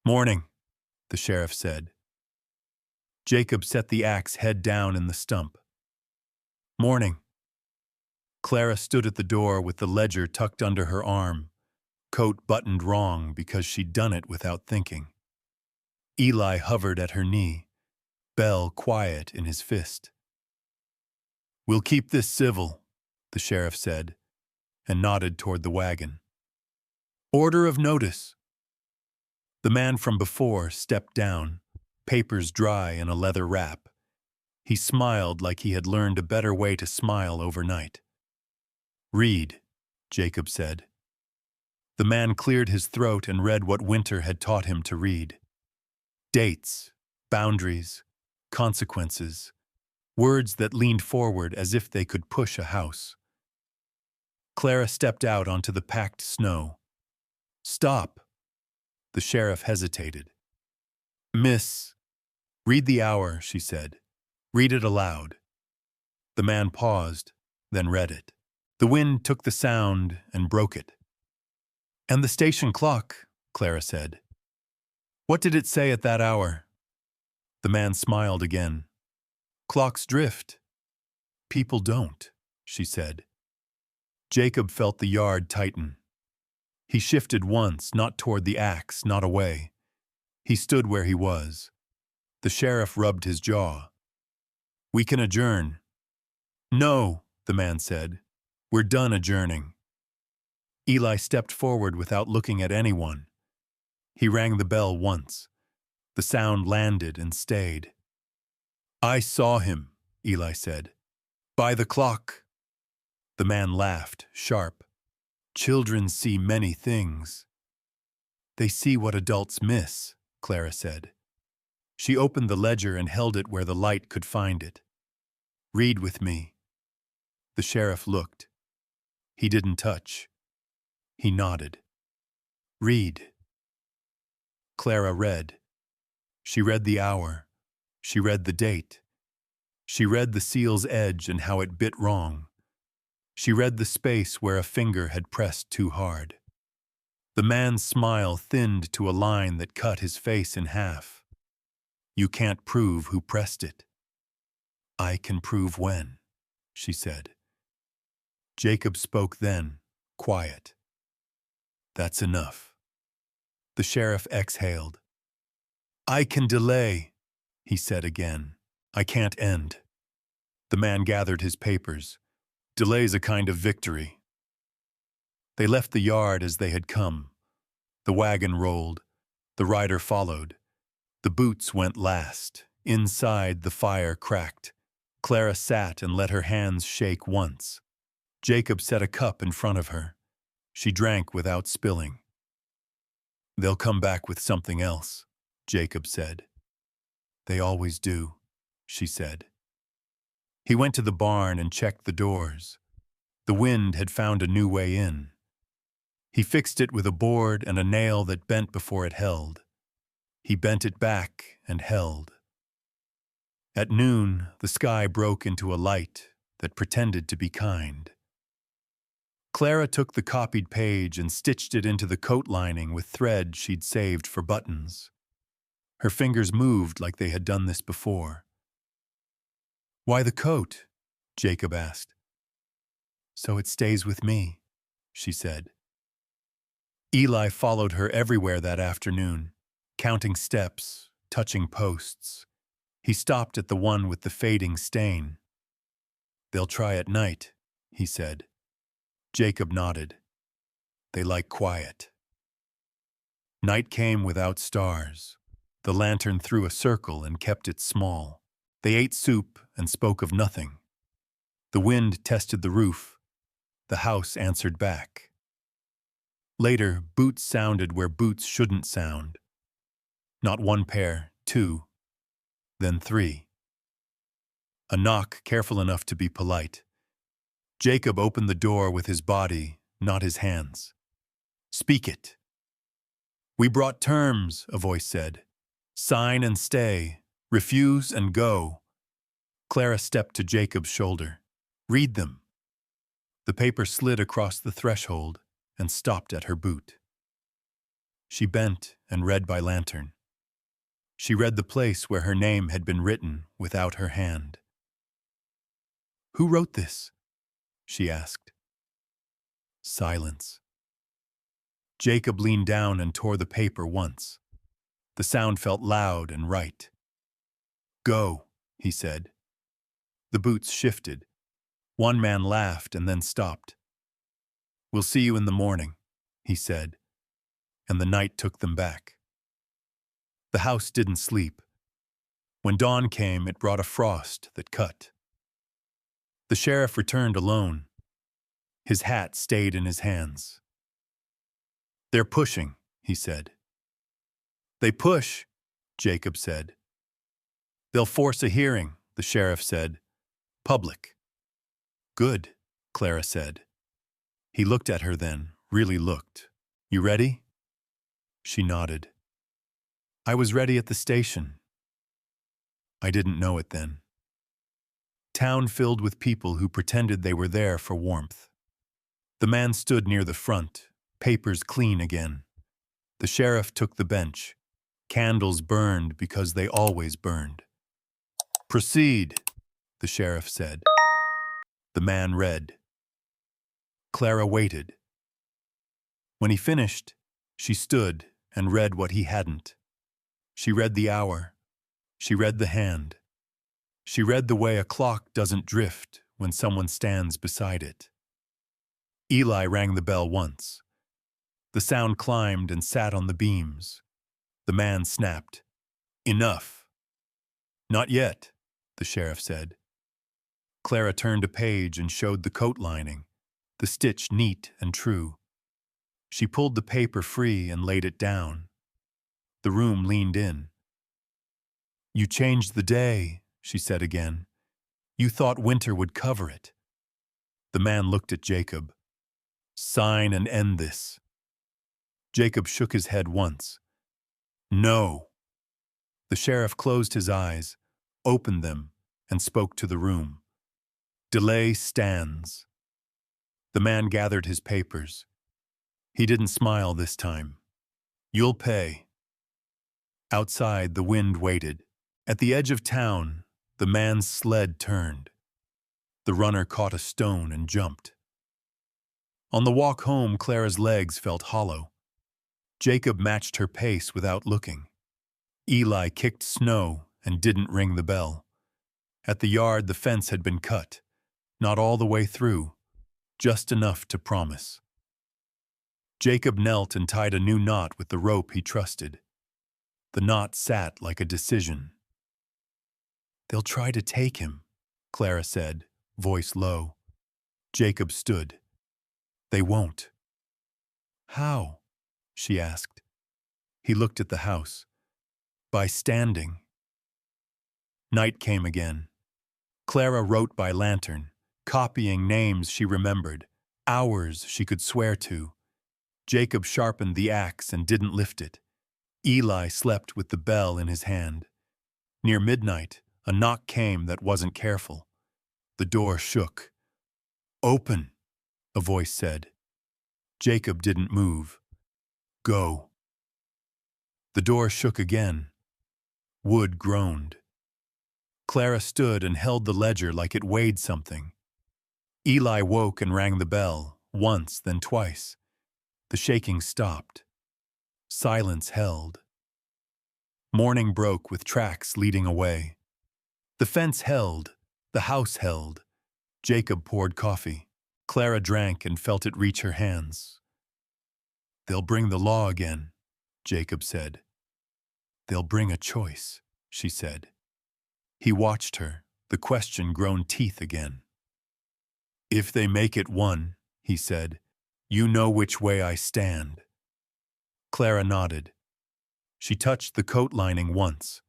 "Morning," the sheriff said. Jacob set the axe head down in the stump. "Morning," Clara stood at the door with the ledger tucked under her arm, coat buttoned wrong because she'd done it without thinking. Eli hovered at her knee, bell quiet in his fist. "We'll keep this civil," the sheriff said, and nodded toward the wagon. "Order of notice." The man from before stepped down, papers dry in a leather wrap. He smiled like he had learned a better way to smile overnight. "Read," Jacob said. The man cleared his throat and read what Winter had taught him to read. Dates, boundaries, consequences, words that leaned forward as if they could push a house. Clara stepped out onto the packed snow. "Stop." The sheriff hesitated. "Miss, read the hour," she said. "Read it aloud." The man paused, then read it. The wind took the sound and broke it. "And the station clock," Clara said. "What did it say at that hour?" The man smiled again. "Clocks drift. People don't," she said. Jacob felt the yard tighten. He shifted once, not toward the axe, not away. He stood where he was. The sheriff rubbed his jaw. "We can adjourn." "No," the man said. "We're done adjourning." Eli stepped forward without looking at anyone. He rang the bell once. The sound landed and stayed. "I saw him," Eli said. "By the clock." The man laughed, sharp. "Children see many things." "They see what adults miss," Clara said. She opened the ledger and held it where the light could find it. "Read with me." The sheriff looked. He didn't touch. He nodded. "Read." Clara read. She read the hour. She read the date. She read the seal's edge and how it bit wrong. She read the space where a finger had pressed too hard. The man's smile thinned to a line that cut his face in half. "You can't prove who pressed it." "I can prove when," she said. Jacob spoke then, quiet. "That's enough." The sheriff exhaled. "I can delay," he said again. "I can't end." The man gathered his papers. "Delay's a kind of victory." They left the yard as they had come. The wagon rolled. The rider followed. The boots went last. Inside, the fire cracked. Clara sat and let her hands shake once. Jacob set a cup in front of her. She drank without spilling. "They'll come back with something else," Jacob said. "They always do," she said. He went to the barn and checked the doors. The wind had found a new way in. He fixed it with a board and a nail that bent before it held. He bent it back and held. At noon, the sky broke into a light that pretended to be kind. Clara took the copied page and stitched it into the coat lining with thread she'd saved for buttons. Her fingers moved like they had done this before. "Why the coat?" Jacob asked. "So it stays with me," she said. Eli followed her everywhere that afternoon, counting steps, touching posts. He stopped at the one with the fading stain. "They'll try at night," he said. Jacob nodded. "They like quiet." Night came without stars. The lantern threw a circle and kept it small. They ate soup and spoke of nothing. The wind tested the roof. The house answered back. Later, boots sounded where boots shouldn't sound. Not one pair, two, then three. A knock, careful enough to be polite. Jacob opened the door with his body, not his hands. "Speak it." "We brought terms," a voice said. "Sign and stay. Refuse and go." Clara stepped to Jacob's shoulder. "Read them." The paper slid across the threshold and stopped at her boot. She bent and read by lantern. She read the place where her name had been written without her hand. "Who wrote this?" she asked. Silence. Jacob leaned down and tore the paper once. The sound felt loud and right. Go, he said. The boots shifted. One man laughed and then stopped. We'll see you in the morning, he said, and the night took them back. The house didn't sleep. When dawn came, it brought a frost that cut. The sheriff returned alone. His hat stayed in his hands. They're pushing, he said. They push, Jacob said. They'll force a hearing, the sheriff said. Public. Good, Clara said. He looked at her then, really looked. You ready? She nodded. I was ready at the station. I didn't know it then. Town filled with people who pretended they were there for warmth. The man stood near the front, papers clean again. The sheriff took the bench. Candles burned because they always burned. Proceed, the sheriff said. The man read. Clara waited. When he finished, she stood and read what he hadn't. She read the hour. She read the hand. She read the way a clock doesn't drift when someone stands beside it. Eli rang the bell once. The sound climbed and sat on the beams. The man snapped. Enough. Not yet, the sheriff said. Clara turned a page and showed the coat lining, the stitch neat and true. She pulled the paper free and laid it down. The room leaned in. You changed the day, she said again. You thought winter would cover it. The man looked at Jacob. Sign and end this. Jacob shook his head once. No. The sheriff closed his eyes, opened them, and spoke to the room. Delay stands. The man gathered his papers. He didn't smile this time. You'll pay. Outside, the wind waited. At the edge of town, the man's sled turned. The runner caught a stone and jumped. On the walk home, Clara's legs felt hollow. Jacob matched her pace without looking. Eli kicked snow and didn't ring the bell. At the yard, the fence had been cut. Not all the way through, just enough to promise. Jacob knelt and tied a new knot with the rope he trusted. The knot sat like a decision. They'll try to take him, Clara said, voice low. Jacob stood. They won't. How? She asked. He looked at the house. By standing. Night came again. Clara wrote by lantern, copying names she remembered, hours she could swear to. Jacob sharpened the axe and didn't lift it. Eli slept with the bell in his hand. Near midnight, a knock came that wasn't careful. The door shook. Open, a voice said. Jacob didn't move. Go. The door shook again. Wood groaned. Clara stood and held the ledger like it weighed something. Eli woke and rang the bell, once, then twice. The shaking stopped. Silence held. Morning broke with tracks leading away. The fence held. The house held. Jacob poured coffee. Clara drank and felt it reach her hands. They'll bring the law again, Jacob said. They'll bring a choice, she said. He watched her, the question grown teeth again. If they make it one, he said, you know which way I stand. Clara nodded. She touched the coat lining once.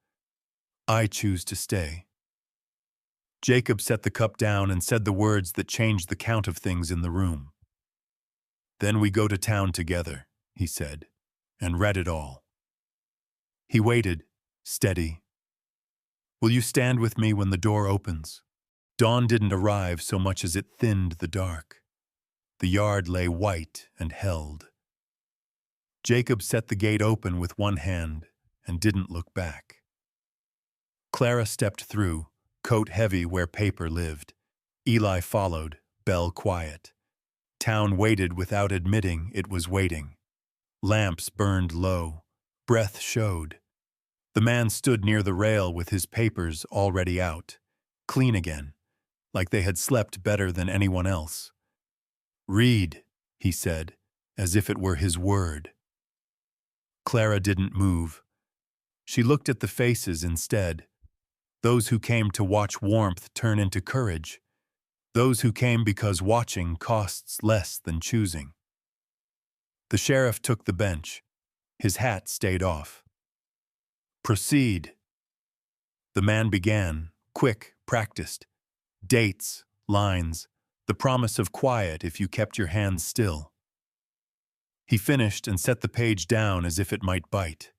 I choose to stay. Jacob set the cup down and said the words that changed the count of things in the room. Then we go to town together, he said, and read it all. He waited, steady. Will you stand with me when the door opens? Dawn didn't arrive so much as it thinned the dark. The yard lay white and held. Jacob set the gate open with one hand and didn't look back. Clara stepped through, coat heavy where paper lived. Eli followed, Bell quiet. Town waited without admitting it was waiting. Lamps burned low. Breath showed. The man stood near the rail with his papers already out. Clean again, like they had slept better than anyone else. "Read," he said, as if it were his word. Clara didn't move. She looked at the faces instead. Those who came to watch warmth turn into courage. Those who came because watching costs less than choosing. The sheriff took the bench. His hat stayed off. "Proceed." The man began, quick, practiced. Dates, lines, the promise of quiet if you kept your hands still. He finished and set the page down as if it might bite.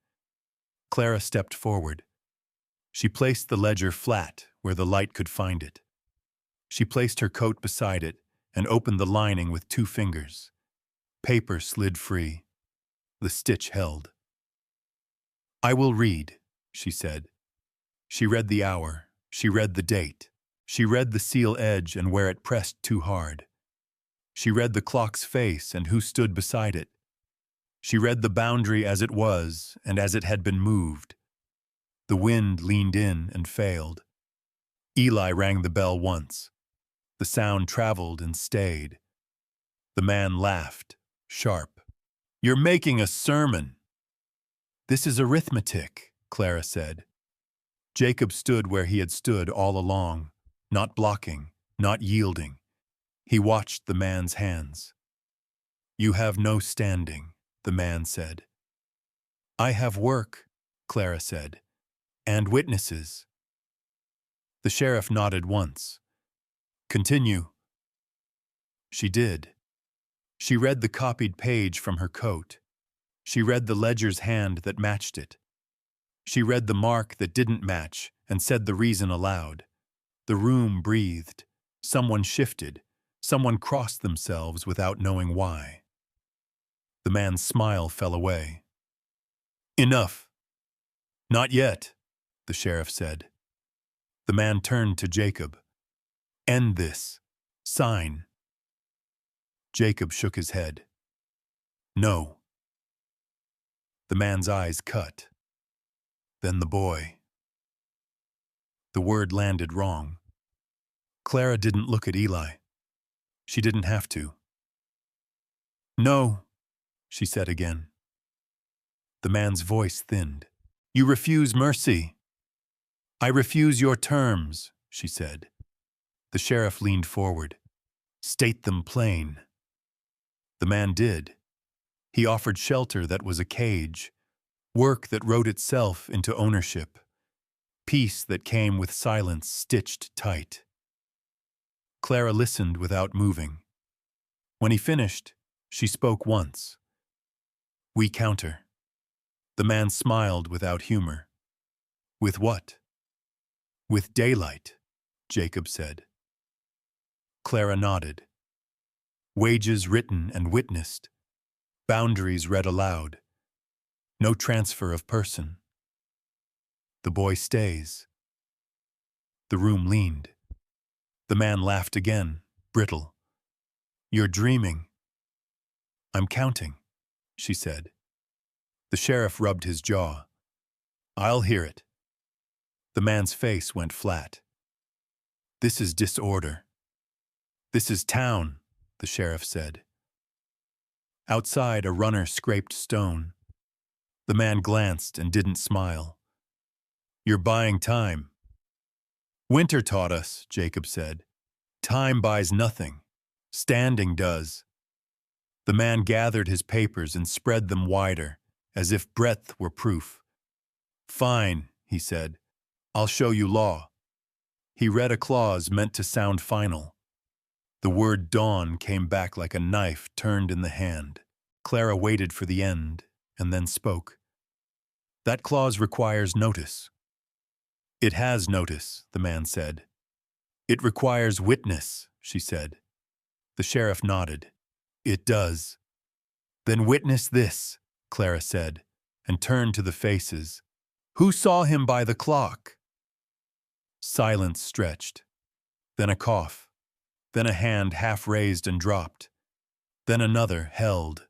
Clara stepped forward. She placed the ledger flat where the light could find it. She placed her coat beside it and opened the lining with 2 fingers. Paper slid free. The stitch held. "I will read," she said. She read the hour. She read the date. She read the seal edge and where it pressed too hard. She read the clock's face and who stood beside it. She read the boundary as it was and as it had been moved. The wind leaned in and failed. Eli rang the bell once. The sound traveled and stayed. The man laughed, sharp. "You're making a sermon." "This is arithmetic," Clara said. Jacob stood where he had stood all along, not blocking, not yielding. He watched the man's hands. "You have no standing," the man said. "I have work," Clara said, "and witnesses." The sheriff nodded once. "Continue." She did. She read the copied page from her coat. She read the ledger's hand that matched it. She read the mark that didn't match and said the reason aloud. The room breathed. Someone shifted. Someone crossed themselves without knowing why. The man's smile fell away. "Enough." "Not yet," the sheriff said. The man turned to Jacob. "End this. Sign." Jacob shook his head. "No." The man's eyes cut. Then the boy. The word landed wrong. Clara didn't look at Eli. She didn't have to. "No," she said again. The man's voice thinned. "You refuse mercy." "I refuse your terms," she said. The sheriff leaned forward. "State them plain." The man did. He offered shelter that was a cage, work that wrote itself into ownership, peace that came with silence stitched tight. Clara listened without moving. When he finished, she spoke once. "We counter." The man smiled without humor. "With what?" "With daylight," Jacob said. Clara nodded. Wages written and witnessed. Boundaries read aloud. No transfer of person. The boy stays. The room leaned. The man laughed again, brittle. "You're dreaming." "I'm counting," she said. The sheriff rubbed his jaw. "I'll hear it." The man's face went flat. "This is disorder." "This is town," the sheriff said. Outside, a runner scraped stone. The man glanced and didn't smile. "You're buying time." "Winter taught us," Jacob said. "Time buys nothing. Standing does." The man gathered his papers and spread them wider, as if breadth were proof. "Fine," he said. "I'll show you law." He read a clause meant to sound final. The word dawn came back like a knife turned in the hand. Clara waited for the end and then spoke. "That clause requires notice." "It has notice," the man said. "It requires witness," she said. The sheriff nodded. "It does." "Then witness this," Clara said, and turned to the faces. "Who saw him by the clock?" Silence stretched. Then a cough. Then a hand half raised and dropped. Then another held.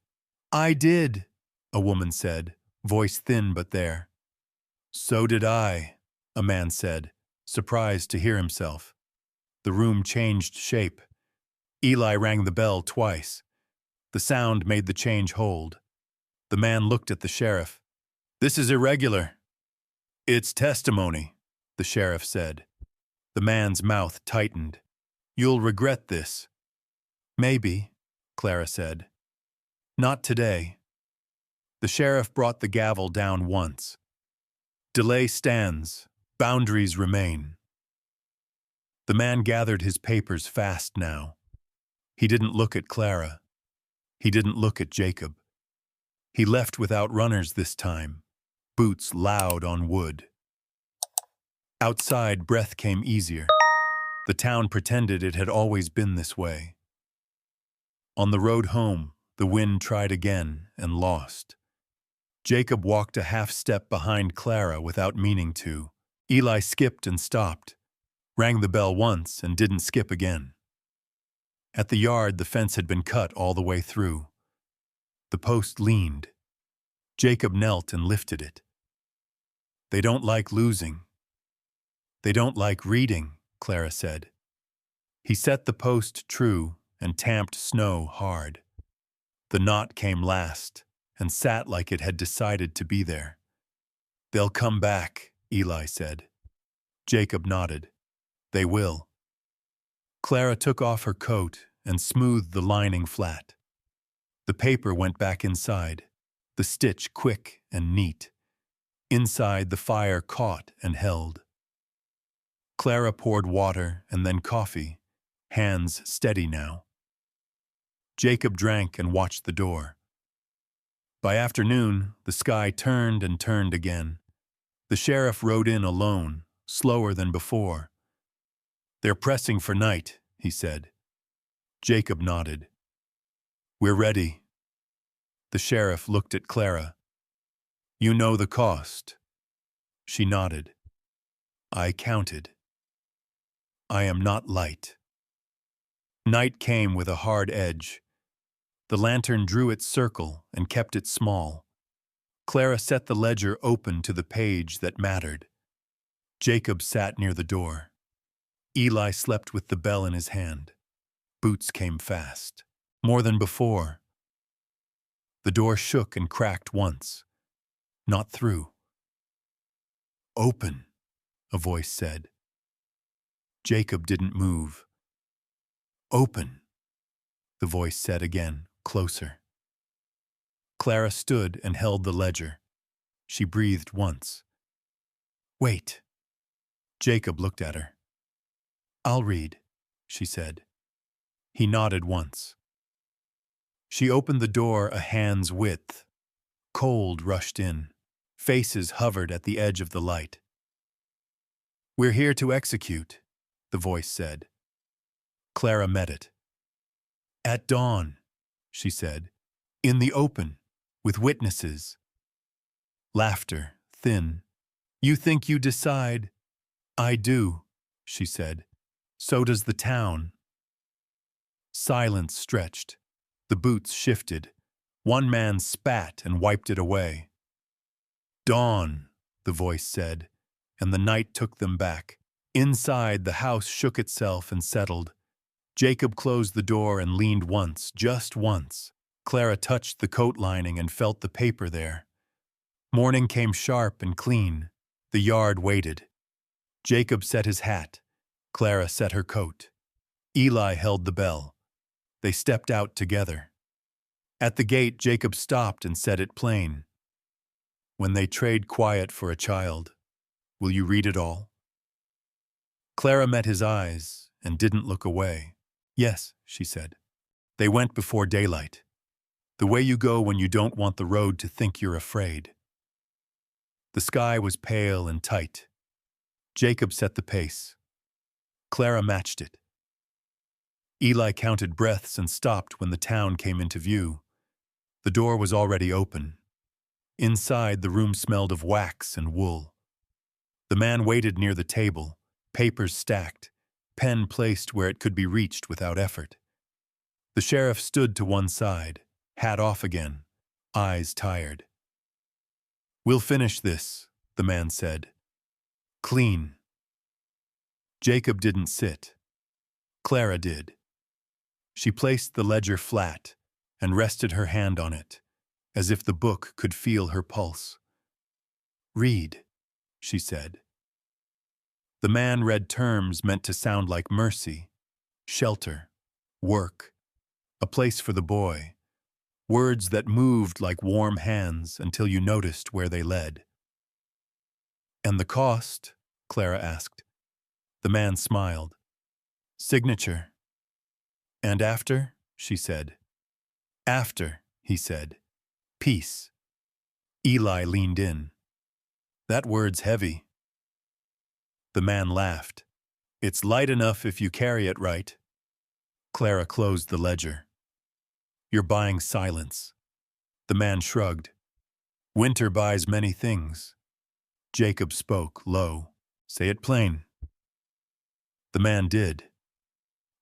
"I did," a woman said, voice thin but there. "So did I," a man said, surprised to hear himself. The room changed shape. Eli rang the bell twice. The sound made the change hold. The man looked at the sheriff. "This is irregular." "It's testimony," the sheriff said. The man's mouth tightened. "You'll regret this." "Maybe," Clara said. "Not today." The sheriff brought the gavel down once. "Delay stands. Boundaries remain." The man gathered his papers fast now. He didn't look at Clara. He didn't look at Jacob. He left without runners this time, boots loud on wood. Outside, breath came easier. The town pretended it had always been this way. On the road home, the wind tried again and lost. Jacob walked a half step behind Clara without meaning to. Eli skipped and stopped, rang the bell once and didn't skip again. At the yard, the fence had been cut all the way through. The post leaned. Jacob knelt and lifted it. "They don't like losing." "They don't like reading," Clara said. He set the post true and tamped snow hard. The knot came last and sat like it had decided to be there. "They'll come back," Eli said. Jacob nodded. "They will." Clara took off her coat and smoothed the lining flat. The paper went back inside, the stitch quick and neat. Inside, the fire caught and held. Clara poured water and then coffee, hands steady now. Jacob drank and watched the door. By afternoon, the sky turned and turned again. The sheriff rode in alone, slower than before. "They're pressing for night," he said. Jacob nodded. "We're ready." The sheriff looked at Clara. "You know the cost." She nodded. "I counted. I am not light." Night came with a hard edge. The lantern drew its circle and kept it small. Clara set the ledger open to the page that mattered. Jacob sat near the door. Eli slept with the bell in his hand. Boots came fast, more than before. The door shook and cracked once. Not through. "Open," a voice said. Jacob didn't move. "Open," the voice said again, closer. Clara stood and held the ledger. She breathed once. "Wait." Jacob looked at her. "I'll read," she said. He nodded once. She opened the door a hand's width. Cold rushed in. Faces hovered at the edge of the light. "We're here to execute," the voice said. Clara met it. "At dawn," she said. "In the open, with witnesses." Laughter, thin. "You think you decide?" "I do," she said. "So does the town." Silence stretched. The boots shifted. One man spat and wiped it away. "Dawn," the voice said, and the night took them back. Inside, the house shook itself and settled. Jacob closed the door and leaned once, just once. Clara touched the coat lining and felt the paper there. Morning came sharp and clean. The yard waited. Jacob set his hat. Clara set her coat. Eli held the bell. They stepped out together. At the gate, Jacob stopped and said it plain. "When they trade quiet for a child, will you read it all?" Clara met his eyes and didn't look away. "Yes," she said. They went before daylight. The way you go when you don't want the road to think you're afraid. The sky was pale and tight. Jacob set the pace. Clara matched it. Eli counted breaths and stopped when the town came into view. The door was already open. Inside, the room smelled of wax and wool. The man waited near the table, papers stacked. pen placed where it could be reached without effort. The sheriff stood to one side, hat off again, eyes tired. "We'll finish this," the man said. "Clean." Jacob didn't sit. Clara did. She placed the ledger flat and rested her hand on it, as if the book could feel her pulse. "Read," she said. The man read terms meant to sound like mercy, shelter, work, a place for the boy, words that moved like warm hands until you noticed where they led. "And the cost?" Clara asked. The man smiled. "Signature." "And after?" she said. "After," he said. "Peace." Eli leaned in. "That word's heavy." The man laughed. "It's light enough if you carry it right." Clara closed the ledger. "You're buying silence." The man shrugged. "Winter buys many things." Jacob spoke low. "Say it plain." The man did.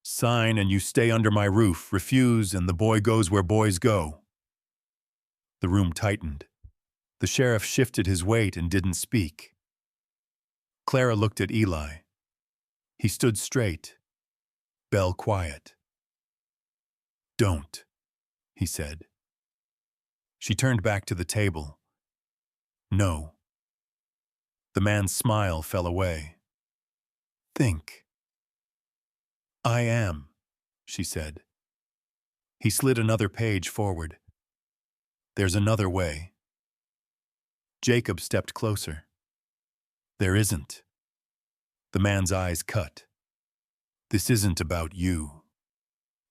"Sign and you stay under my roof. Refuse and the boy goes where boys go." The room tightened. The sheriff shifted his weight and didn't speak. Clara looked at Eli. He stood straight, bell quiet. "Don't," he said. She turned back to the table. "No." The man's smile fell away. "Think." "I am," she said. He slid another page forward. "There's another way." Jacob stepped closer. "There isn't." The man's eyes cut. "This isn't about you."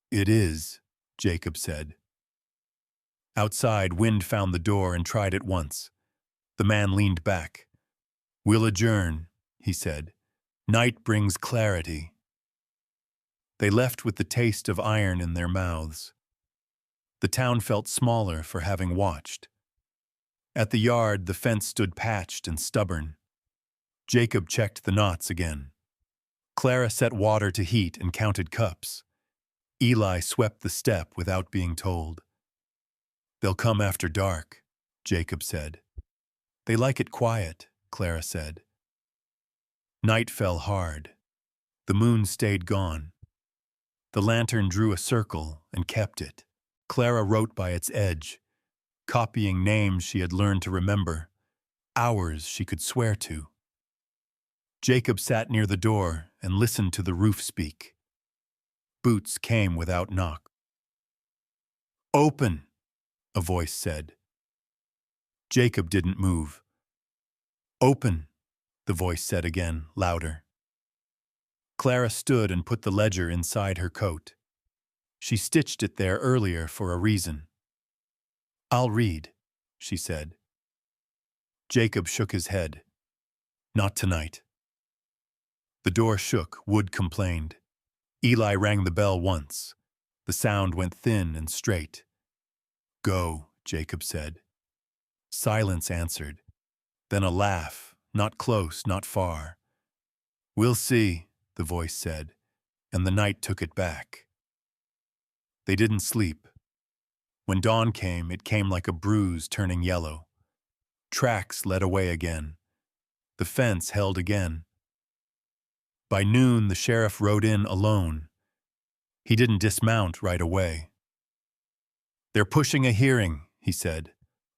"It is," Jacob said. Outside, wind found the door and tried it once. The man leaned back. "We'll adjourn," he said. "Night brings clarity." They left with the taste of iron in their mouths. The town felt smaller for having watched. At the yard, the fence stood patched and stubborn. Jacob checked the knots again. Clara set water to heat and counted cups. Eli swept the step without being told. "They'll come after dark," Jacob said. "They like it quiet," Clara said. Night fell hard. The moon stayed gone. The lantern drew a circle and kept it. Clara wrote by its edge, copying names she had learned to remember, hours she could swear to. Jacob sat near the door and listened to the roof speak. Boots came without knock. "Open," a voice said. Jacob didn't move. "Open," the voice said again, louder. Clara stood and put the ledger inside her coat. She stitched it there earlier for a reason. "I'll read," she said. Jacob shook his head. "Not tonight." The door shook, Wood complained. Eli rang the bell once. The sound went thin and straight. "Go," Jacob said. Silence answered. Then a laugh, not close, not far. "We'll see," the voice said, and the night took it back. They didn't sleep. When dawn came, it came like a bruise turning yellow. Tracks led away again. The fence held again. By noon, the sheriff rode in alone. He didn't dismount right away. "They're pushing a hearing," he said.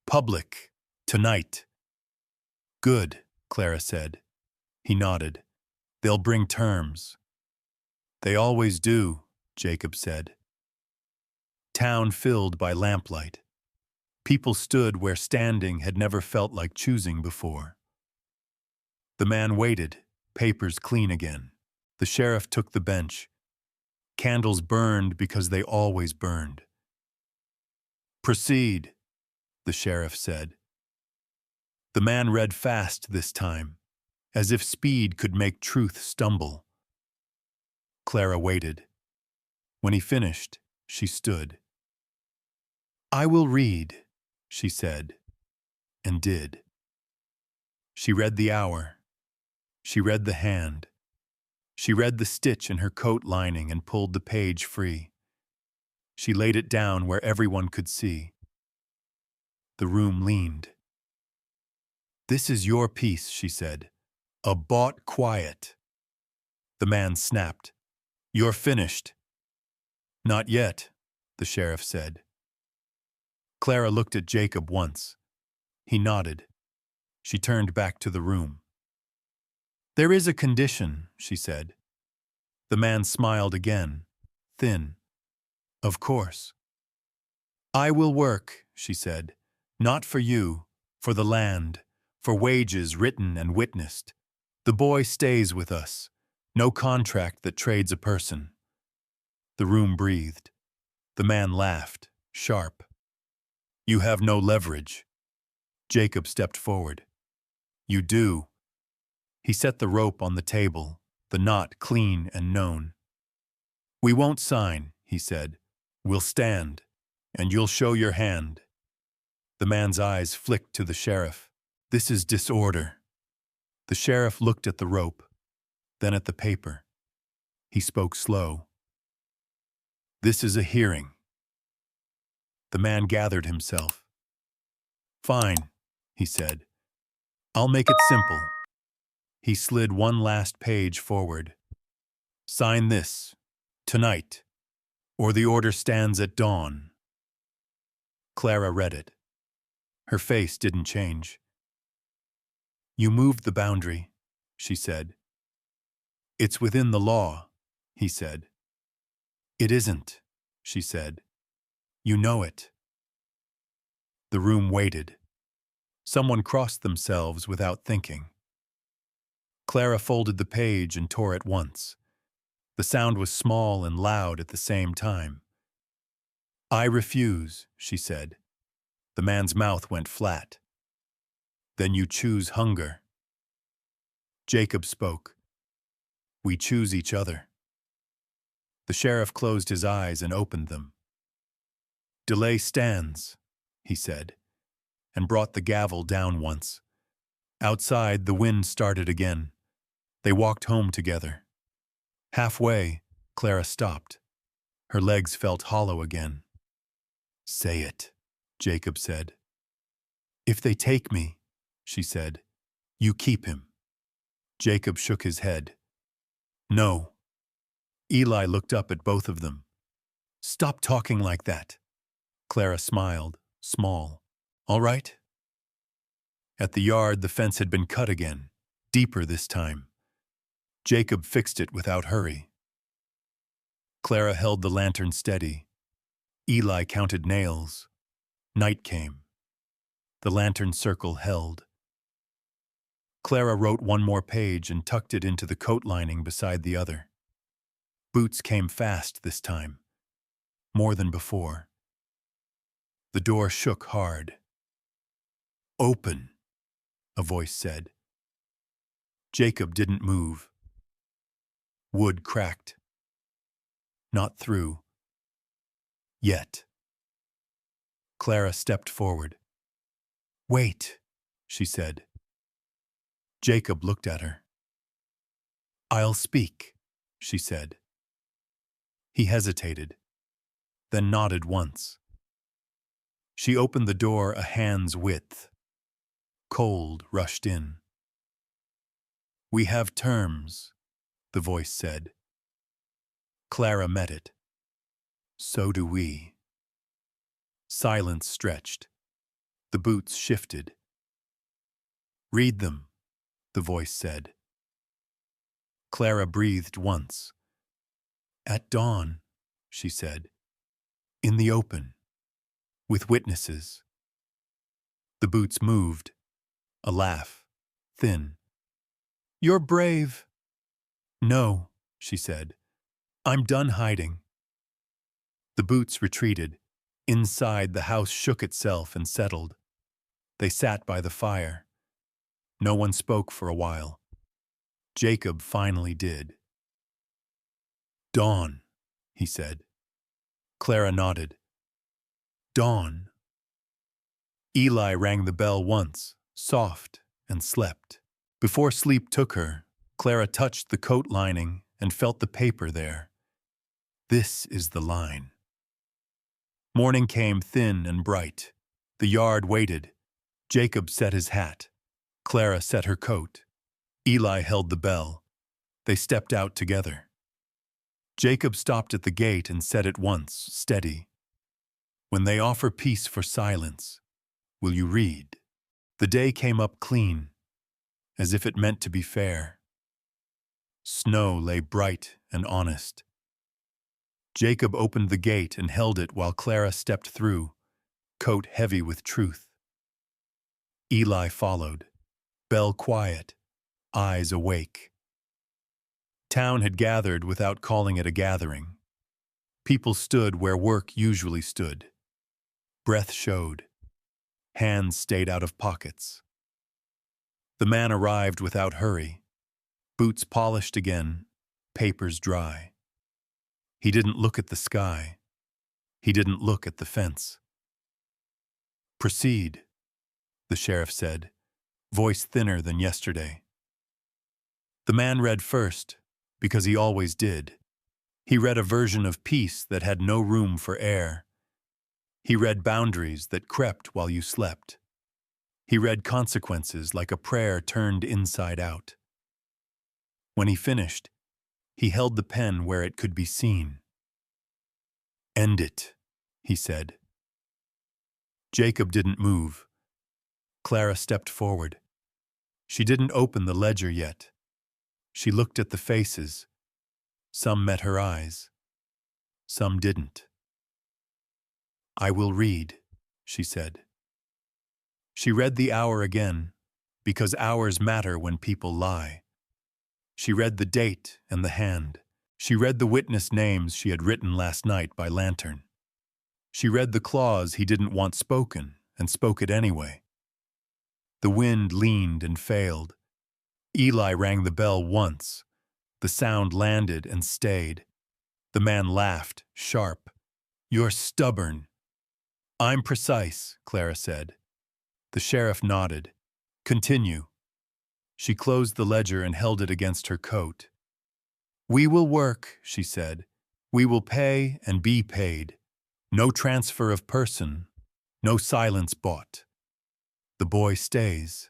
"Public. Tonight." "Good," Clara said. He nodded. "They'll bring terms." "They always do," Jacob said. Town filled by lamplight. People stood where standing had never felt like choosing before. The man waited, papers clean again. The sheriff took the bench. Candles burned because they always burned. "Proceed," the sheriff said. The man read fast this time, as if speed could make truth stumble. Clara waited. When he finished, she stood. "I will read," she said, and did. She read the hour. She read the hand. She read the stitch in her coat lining and pulled the page free. She laid it down where everyone could see. The room leaned. "This is your piece," she said. "A bought quiet." The man snapped. "You're finished." "Not yet," the sheriff said. Clara looked at Jacob once. He nodded. She turned back to the room. "There is a condition," she said. The man smiled again, thin. "Of course." "I will work," she said. "Not for you, for the land, for wages written and witnessed. The boy stays with us. No contract that trades a person." The room breathed. The man laughed, sharp. "You have no leverage." Jacob stepped forward. "You do." He set the rope on the table, the knot clean and known. "We won't sign," he said. "We'll stand, and you'll show your hand." The man's eyes flicked to the sheriff. "This is disorder." The sheriff looked at the rope, then at the paper. He spoke slow. "This is a hearing." The man gathered himself. "Fine," he said. "I'll make it simple." He slid one last page forward. "Sign this, tonight, or the order stands at dawn." Clara read it. Her face didn't change. "You moved the boundary," she said. "It's within the law," he said. "It isn't," she said. "You know it." The room waited. Someone crossed themselves without thinking. Clara folded the page and tore it once. The sound was small and loud at the same time. "I refuse," she said. The man's mouth went flat. "Then you choose hunger." Jacob spoke. "We choose each other." The sheriff closed his eyes and opened them. "Delay stands," he said, and brought the gavel down once. Outside, the wind started again. They walked home together. Halfway, Clara stopped. Her legs felt hollow again. "Say it," Jacob said. "If they take me," she said, "you keep him." Jacob shook his head. "No." Eli looked up at both of them. "Stop talking like that." Clara smiled, small. "All right?" At the yard, the fence had been cut again, deeper this time. Jacob fixed it without hurry. Clara held the lantern steady. Eli counted nails. Night came. The lantern circle held. Clara wrote one more page and tucked it into the coat lining beside the other. Boots came fast this time, more than before. The door shook hard. "Open," a voice said. Jacob didn't move. Wood cracked. Not through. Yet. Clara stepped forward. "Wait," she said. Jacob looked at her. "I'll speak," she said. He hesitated, then nodded once. She opened the door a hand's width. Cold rushed in. "We have terms," the voice said. Clara met it. "So do we." Silence stretched. The boots shifted. "Read them," the voice said. Clara breathed once. "At dawn," she said. "In the open. With witnesses." The boots moved. A laugh. Thin. "You're brave." "No," she said. "I'm done hiding." The boots retreated. Inside, the house shook itself and settled. They sat by the fire. No one spoke for a while. Jacob finally did. "Dawn," he said. Clara nodded. "Dawn." Eli rang the bell once, soft, and slept. Before sleep took her, Clara touched the coat lining and felt the paper there. This is the line. Morning came thin and bright. The yard waited. Jacob set his hat. Clara set her coat. Eli held the bell. They stepped out together. Jacob stopped at the gate and said at once, steady, "When they offer peace for silence, will you read?" The day came up clean, as if it meant to be fair. Snow lay bright and honest. Jacob opened the gate and held it while Clara stepped through, coat heavy with truth. Eli followed, bell quiet, eyes awake. Town had gathered without calling it a gathering. People stood where work usually stood. Breath showed. Hands stayed out of pockets. The man arrived without hurry. Boots polished again, papers dry. He didn't look at the sky. He didn't look at the fence. "Proceed," the sheriff said, voice thinner than yesterday. The man read first, because he always did. He read a version of peace that had no room for air. He read boundaries that crept while you slept. He read consequences like a prayer turned inside out. When he finished, he held the pen where it could be seen. "End it," he said. Jacob didn't move. Clara stepped forward. She didn't open the ledger yet. She looked at the faces. Some met her eyes. Some didn't. "I will read," she said. She read the hour again, because hours matter when people lie. She read the date and the hand. She read the witness names she had written last night by lantern. She read the clause he didn't want spoken and spoke it anyway. The wind leaned and failed. Eli rang the bell once. The sound landed and stayed. The man laughed, sharp. "You're stubborn." "I'm precise," Clara said. The sheriff nodded. "Continue." She closed the ledger and held it against her coat. "We will work," she said. "We will pay and be paid. No transfer of person, no silence bought. The boy stays."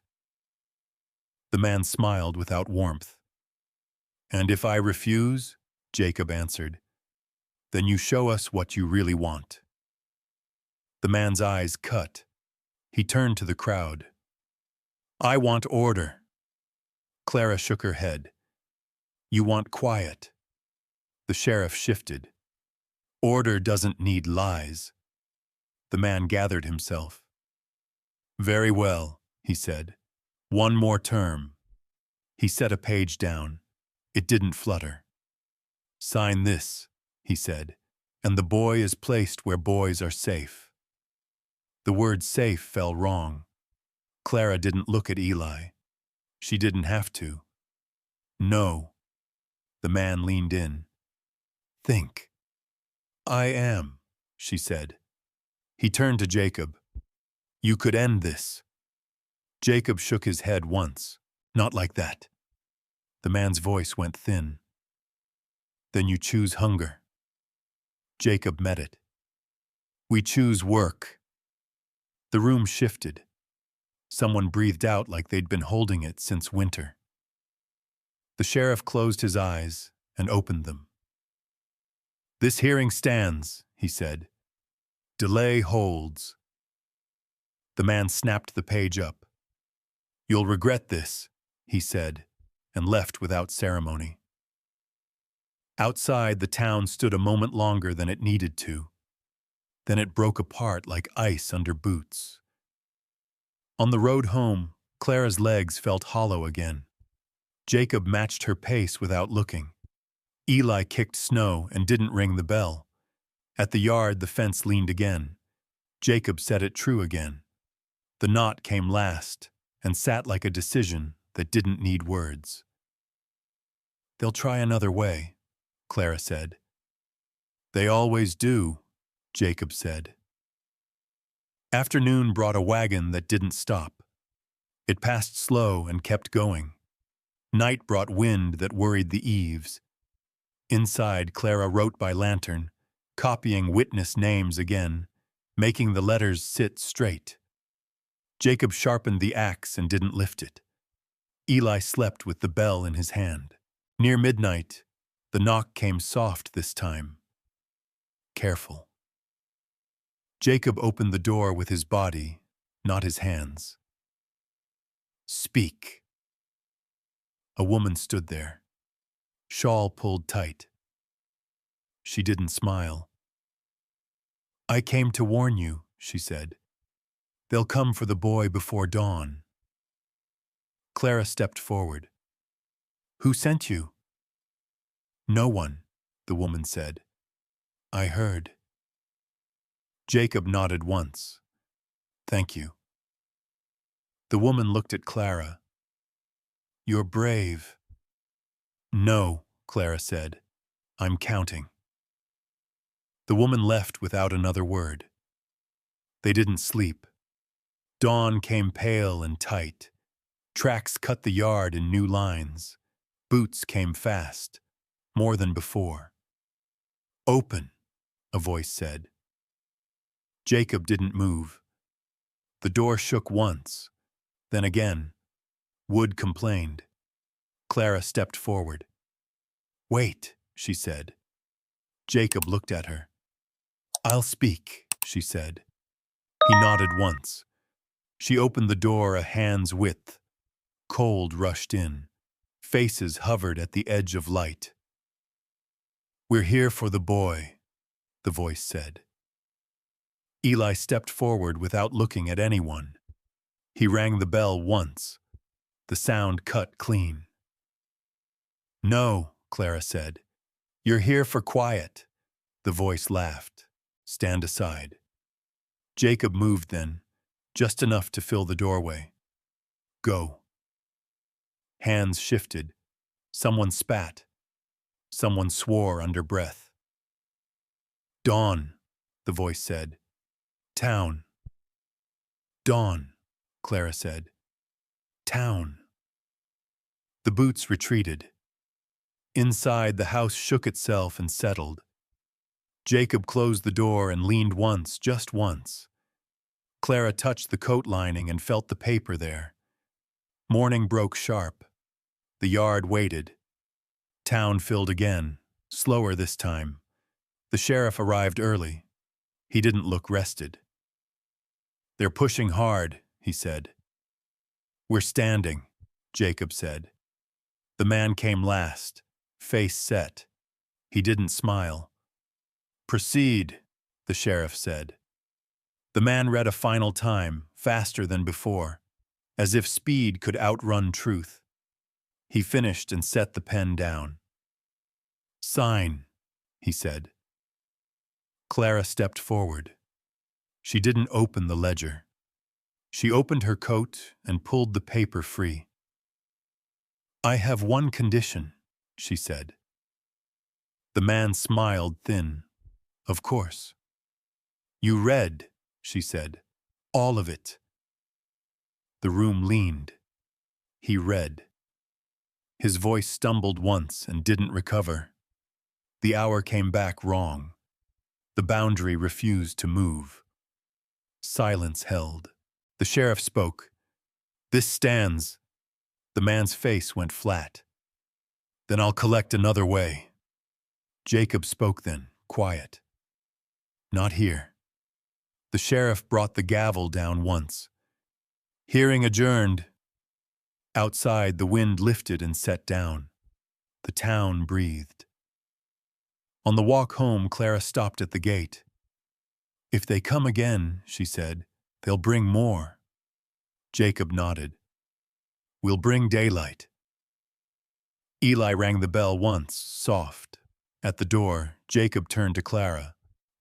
The man smiled without warmth. "And if I refuse," Jacob answered, "then you show us what you really want." The man's eyes cut. He turned to the crowd. "I want order." Clara shook her head. "You want quiet." The sheriff shifted. "Order doesn't need lies." The man gathered himself. "Very well," he said. "One more term." He set a page down. It didn't flutter. "Sign this," he said, "and the boy is placed where boys are safe." The word safe fell wrong. Clara didn't look at Eli. She didn't have to. "No." The man leaned in. "Think." "I am," she said. He turned to Jacob. "You could end this." Jacob shook his head once. "Not like that." The man's voice went thin. "Then you choose hunger." Jacob met it. "We choose work." The room shifted. Someone breathed out like they'd been holding it since winter. The sheriff closed his eyes and opened them. "This hearing stands," he said. "Delay holds." The man snapped the page up. "You'll regret this," he said, and left without ceremony. Outside, the town stood a moment longer than it needed to. Then it broke apart like ice under boots. On the road home, Clara's legs felt hollow again. Jacob matched her pace without looking. Eli kicked snow and didn't ring the bell. At the yard, the fence leaned again. Jacob set it true again. The knot came last and sat like a decision that didn't need words. "They'll try another way," Clara said. "They always do," Jacob said. Afternoon brought a wagon that didn't stop. It passed slow and kept going. Night brought wind that worried the eaves. Inside, Clara wrote by lantern, copying witness names again, making the letters sit straight. Jacob sharpened the axe and didn't lift it. Eli slept with the bell in his hand. Near midnight, the knock came soft this time. Careful. Jacob opened the door with his body, not his hands. Speak. A woman stood there, shawl pulled tight. She didn't smile. I came to warn you, she said. They'll come for the boy before dawn. Clara stepped forward. Who sent you? No one, the woman said. I heard. Jacob nodded once. Thank you. The woman looked at Clara. You're brave. No, Clara said. I'm counting. The woman left without another word. They didn't sleep. Dawn came pale and tight. Tracks cut the yard in new lines. Boots came fast, more than before. Open, a voice said. Jacob didn't move. The door shook once, then again. Wood complained. Clara stepped forward. Wait, she said. Jacob looked at her. I'll speak, she said. He nodded once. She opened the door a hand's width. Cold rushed in. Faces hovered at the edge of light. We're here for the boy, the voice said. Eli stepped forward without looking at anyone. He rang the bell once. The sound cut clean. No, Clara said. You're here for quiet. The voice laughed. Stand aside. Jacob moved then, just enough to fill the doorway. Go. Hands shifted. Someone spat. Someone swore under breath. Dawn, the voice said. Town. Dawn, Clara said. Town. The boots retreated. Inside, the house shook itself and settled. Jacob closed the door and leaned once, just once. Clara touched the coat lining and felt the paper there. Morning broke sharp. The yard waited. Town filled again, slower this time. The sheriff arrived early. He didn't look rested. They're pushing hard, he said. We're standing, Jacob said. The man came last, face set. He didn't smile. Proceed, the sheriff said. The man read a final time, faster than before, as if speed could outrun truth. He finished and set the pen down. Sign, he said. Clara stepped forward. She didn't open the ledger. She opened her coat and pulled the paper free. I have one condition, she said. The man smiled thin. Of course. You read, she said. All of it. The room leaned. He read. His voice stumbled once and didn't recover. The hour came back wrong. The boundary refused to move. Silence held. The sheriff spoke. This stands. The man's face went flat. Then I'll collect another way. Jacob spoke then, quiet. Not here. The sheriff brought the gavel down once. Hearing adjourned. Outside, the wind lifted and set down. The town breathed. On the walk home, Clara stopped at the gate. If they come again, she said, they'll bring more. Jacob nodded. We'll bring daylight. Eli rang the bell once, soft. At the door, Jacob turned to Clara.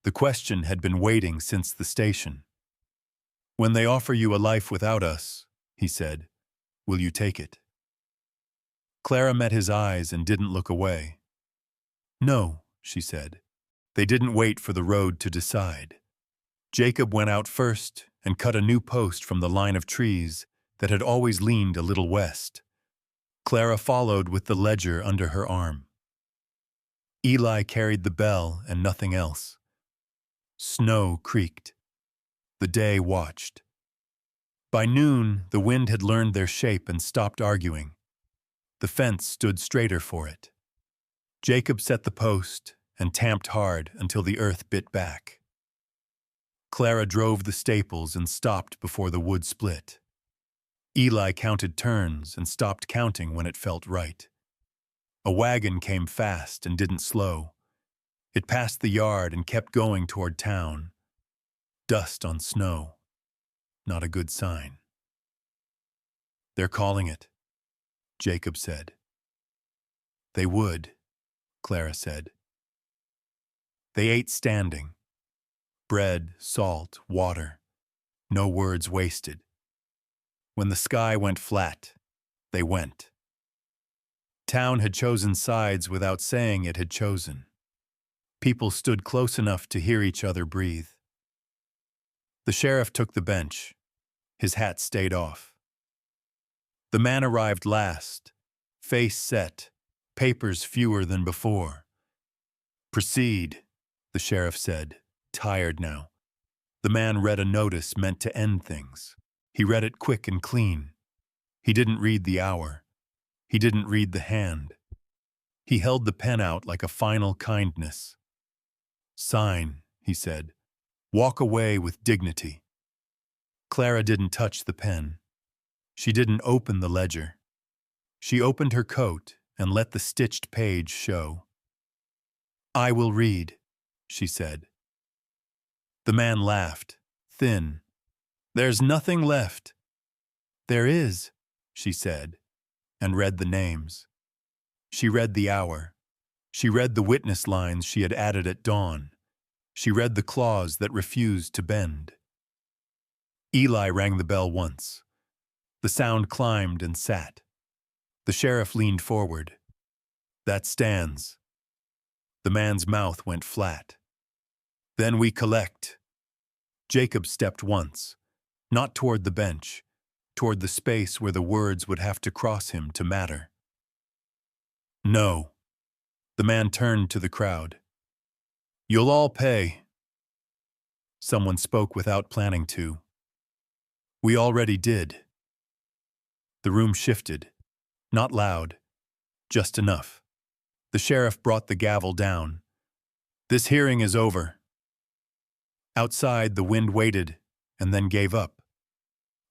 The question had been waiting since the station. When they offer you a life without us, he said, will you take it? Clara met his eyes and didn't look away. No, she said. They didn't wait for the road to decide. Jacob went out first and cut a new post from the line of trees that had always leaned a little west. Clara followed with the ledger under her arm. Eli carried the bell and nothing else. Snow creaked. The day watched. By noon, the wind had learned their shape and stopped arguing. The fence stood straighter for it. Jacob set the post and tamped hard until the earth bit back. Clara drove the staples and stopped before the wood split. Eli counted turns and stopped counting when it felt right. A wagon came fast and didn't slow. It passed the yard and kept going toward town. Dust on snow. Not a good sign. "They're calling it," Jacob said. "They would," Clara said. They ate standing. Bread, salt, water. No words wasted. When the sky went flat, they went. Town had chosen sides without saying it had chosen. People stood close enough to hear each other breathe. The sheriff took the bench. His hat stayed off. The man arrived last, face set, papers fewer than before. "Proceed," the sheriff said, tired now. The man read a notice meant to end things. He read it quick and clean. He didn't read the hour. He didn't read the hand. He held the pen out like a final kindness. "Sign," he said. "Walk away with dignity." Clara didn't touch the pen. She didn't open the ledger. She opened her coat and let the stitched page show. "I will read," she said. The man laughed, thin. "There's nothing left." "There is," she said, and read the names. She read the hour. She read the witness lines she had added at dawn. She read the clause that refused to bend. Eli rang the bell once. The sound climbed and sat. The sheriff leaned forward. "That stands." The man's mouth went flat. "Then we collect." Jacob stepped once, not toward the bench, toward the space where the words would have to cross him to matter. "No." The man turned to the crowd. "You'll all pay." Someone spoke without planning to. "We already did." The room shifted. Not loud, just enough. The sheriff brought the gavel down. "This hearing is over." Outside, the wind waited and then gave up.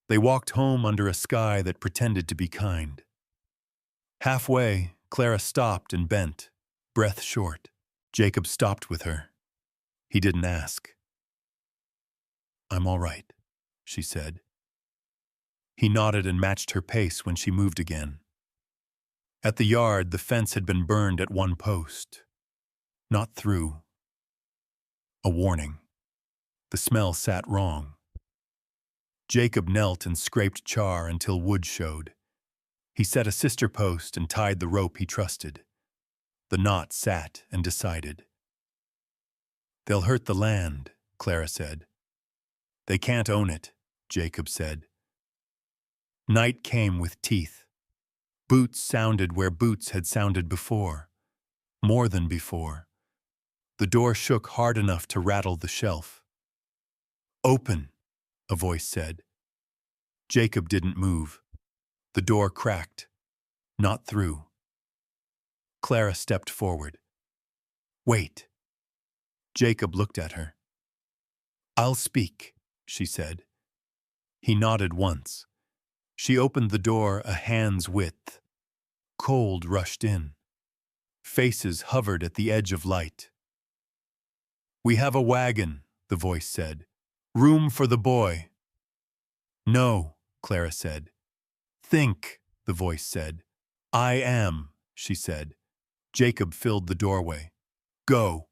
They walked home under a sky that pretended to be kind. Halfway, Clara stopped and bent, breath short. Jacob stopped with her. He didn't ask. "I'm all right," she said. He nodded and matched her pace when she moved again. At the yard, the fence had been burned at one post. Not through. A warning. The smell sat wrong. Jacob knelt and scraped char until wood showed. He set a sister post and tied the rope he trusted. The knot sat and decided. "They'll hurt the land," Clara said. "They can't own it," Jacob said. Night came with teeth. Boots sounded where boots had sounded before. More than before. The door shook hard enough to rattle the shelf. "Open," a voice said. Jacob didn't move. The door cracked. Not through. Clara stepped forward. "Wait." Jacob looked at her. "I'll speak," she said. He nodded once. She opened the door a hand's width. Cold rushed in. Faces hovered at the edge of light. "We have a wagon," the voice said. "Room for the boy." "No," Clara said. "Think," the voice said. "I am," she said. Jacob filled the doorway. "Go."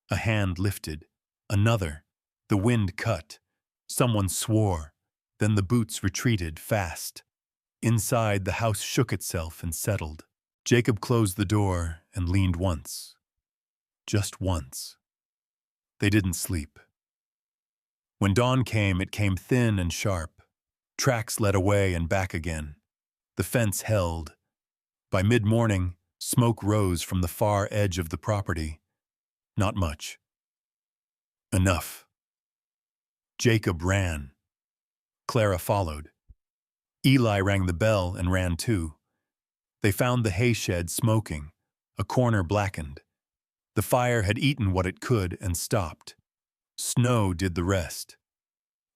A hand lifted. Another. The wind cut. Someone swore. Then the boots retreated fast. Inside, the house shook itself and settled. Jacob closed the door and leaned once. Just once. They didn't sleep. When dawn came, it came thin and sharp. Tracks led away and back again. The fence held. By mid-morning, Smoke rose from the far edge of the property. Not much. Enough. Jacob ran. Clara followed. Eli rang the bell and ran too. They found the hay shed smoking, a corner blackened. The fire had eaten what it could and stopped. Snow did the rest.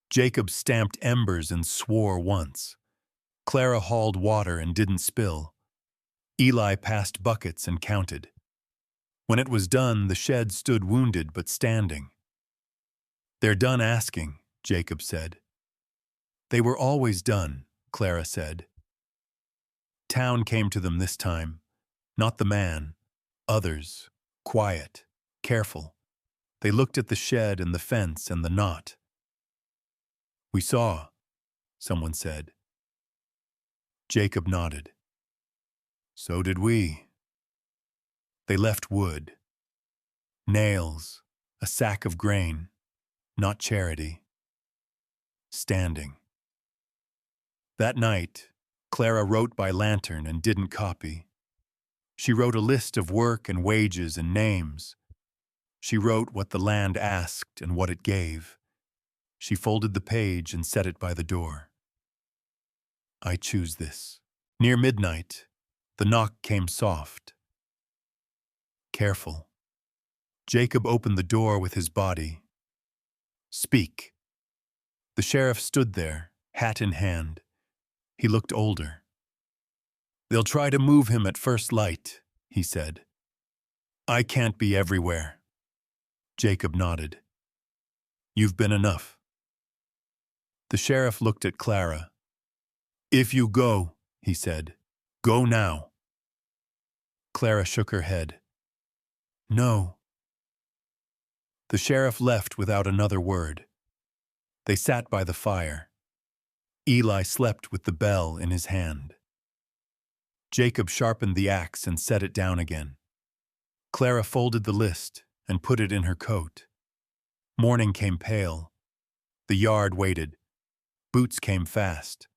Jacob stamped embers and swore once. Clara hauled water and didn't spill. Eli passed buckets and counted. When it was done, the shed stood wounded but standing. "They're done asking," Jacob said. "They were always done," Clara said. Town came to them this time. Not the man. Others. Quiet. Careful. They looked at the shed and the fence and the knot. "We saw," someone said. Jacob nodded. "So did we." They left wood. Nails. A sack of grain. Not charity. Standing. That night, Clara wrote by lantern and didn't copy. She wrote a list of work and wages and names. She wrote what the land asked and what it gave. She folded the page and set it by the door. "I choose this." Near midnight, the knock came soft. Careful. Jacob opened the door with his body. "Speak." The sheriff stood there, hat in hand. He looked older. "They'll try to move him at first light," he said. "I can't be everywhere." Jacob nodded. "You've been enough." The sheriff looked at Clara. "If you go," he said, "go now." Clara shook her head. "No." The sheriff left without another word. They sat by the fire. Eli slept with the bell in his hand. Jacob sharpened the axe and set it down again. Clara folded the list and put it in her coat. Morning came pale. The yard waited. Boots came fast.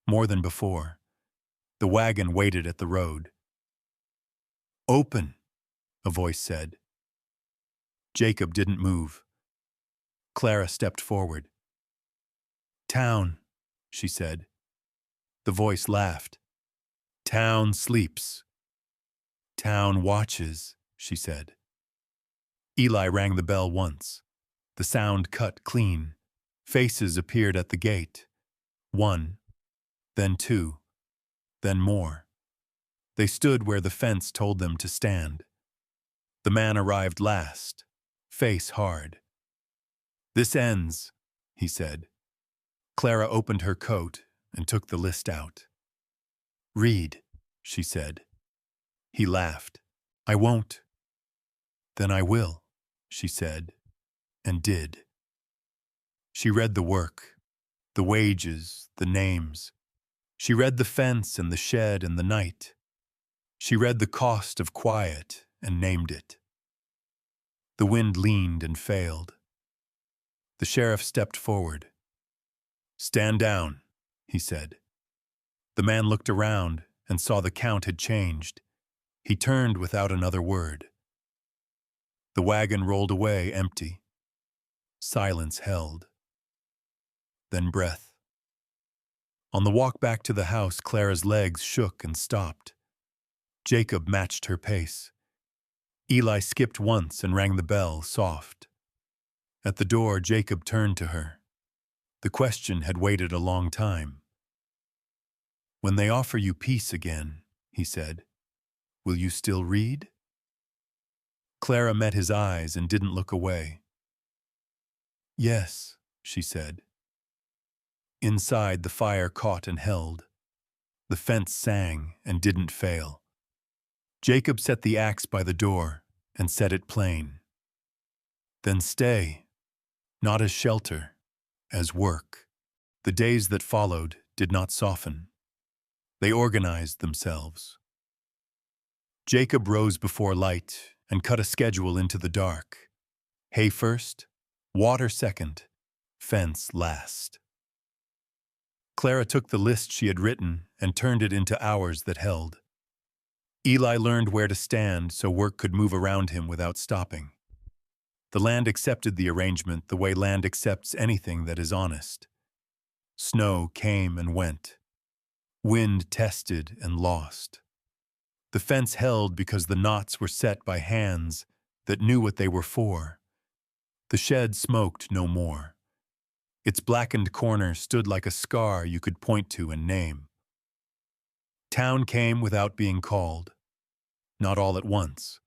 More than before. The wagon waited at the road. "Open," a voice said. Jacob didn't move. Clara stepped forward. "Town," she said. The voice laughed. "Town sleeps." "Town watches," she said. Eli rang the bell once. The sound cut clean. Faces appeared at the gate. One, then two, then more. They stood where the fence told them to stand. The man arrived last, face hard. "This ends," he said. Clara opened her coat and took the list out. "Read," she said. He laughed. "I won't." "Then I will," she said, and did. She read the work, the wages, the names. She read the fence and the shed and the night. She read the cost of quiet and named it. The wind leaned and failed. The sheriff stepped forward. "Stand down," he said. The man looked around and saw the count had changed. He turned without another word. The wagon rolled away empty. Silence held. Then breath. On the walk back to the house, Clara's legs shook and stopped. Jacob matched her pace. Eli skipped once and rang the bell, soft. At the door, Jacob turned to her. The question had waited a long time. "When they offer you peace again," he said, "will you still read?" Clara met his eyes and didn't look away. "Yes," she said. Inside, the fire caught and held. The fence sang and didn't fail. Jacob set the axe by the door and said it plain. "Then stay, not as shelter, as work." The days that followed did not soften. They organized themselves. Jacob rose before light and cut a schedule into the dark. Hay first, water second, fence last. Clara took the list she had written and turned it into hours that held. Eli learned where to stand so work could move around him without stopping. The land accepted the arrangement the way land accepts anything that is honest. Snow came and went. Wind tested and lost. The fence held because the knots were set by hands that knew what they were for. The shed smoked no more. Its blackened corner stood like a scar you could point to and name. Town came without being called. Not all at once.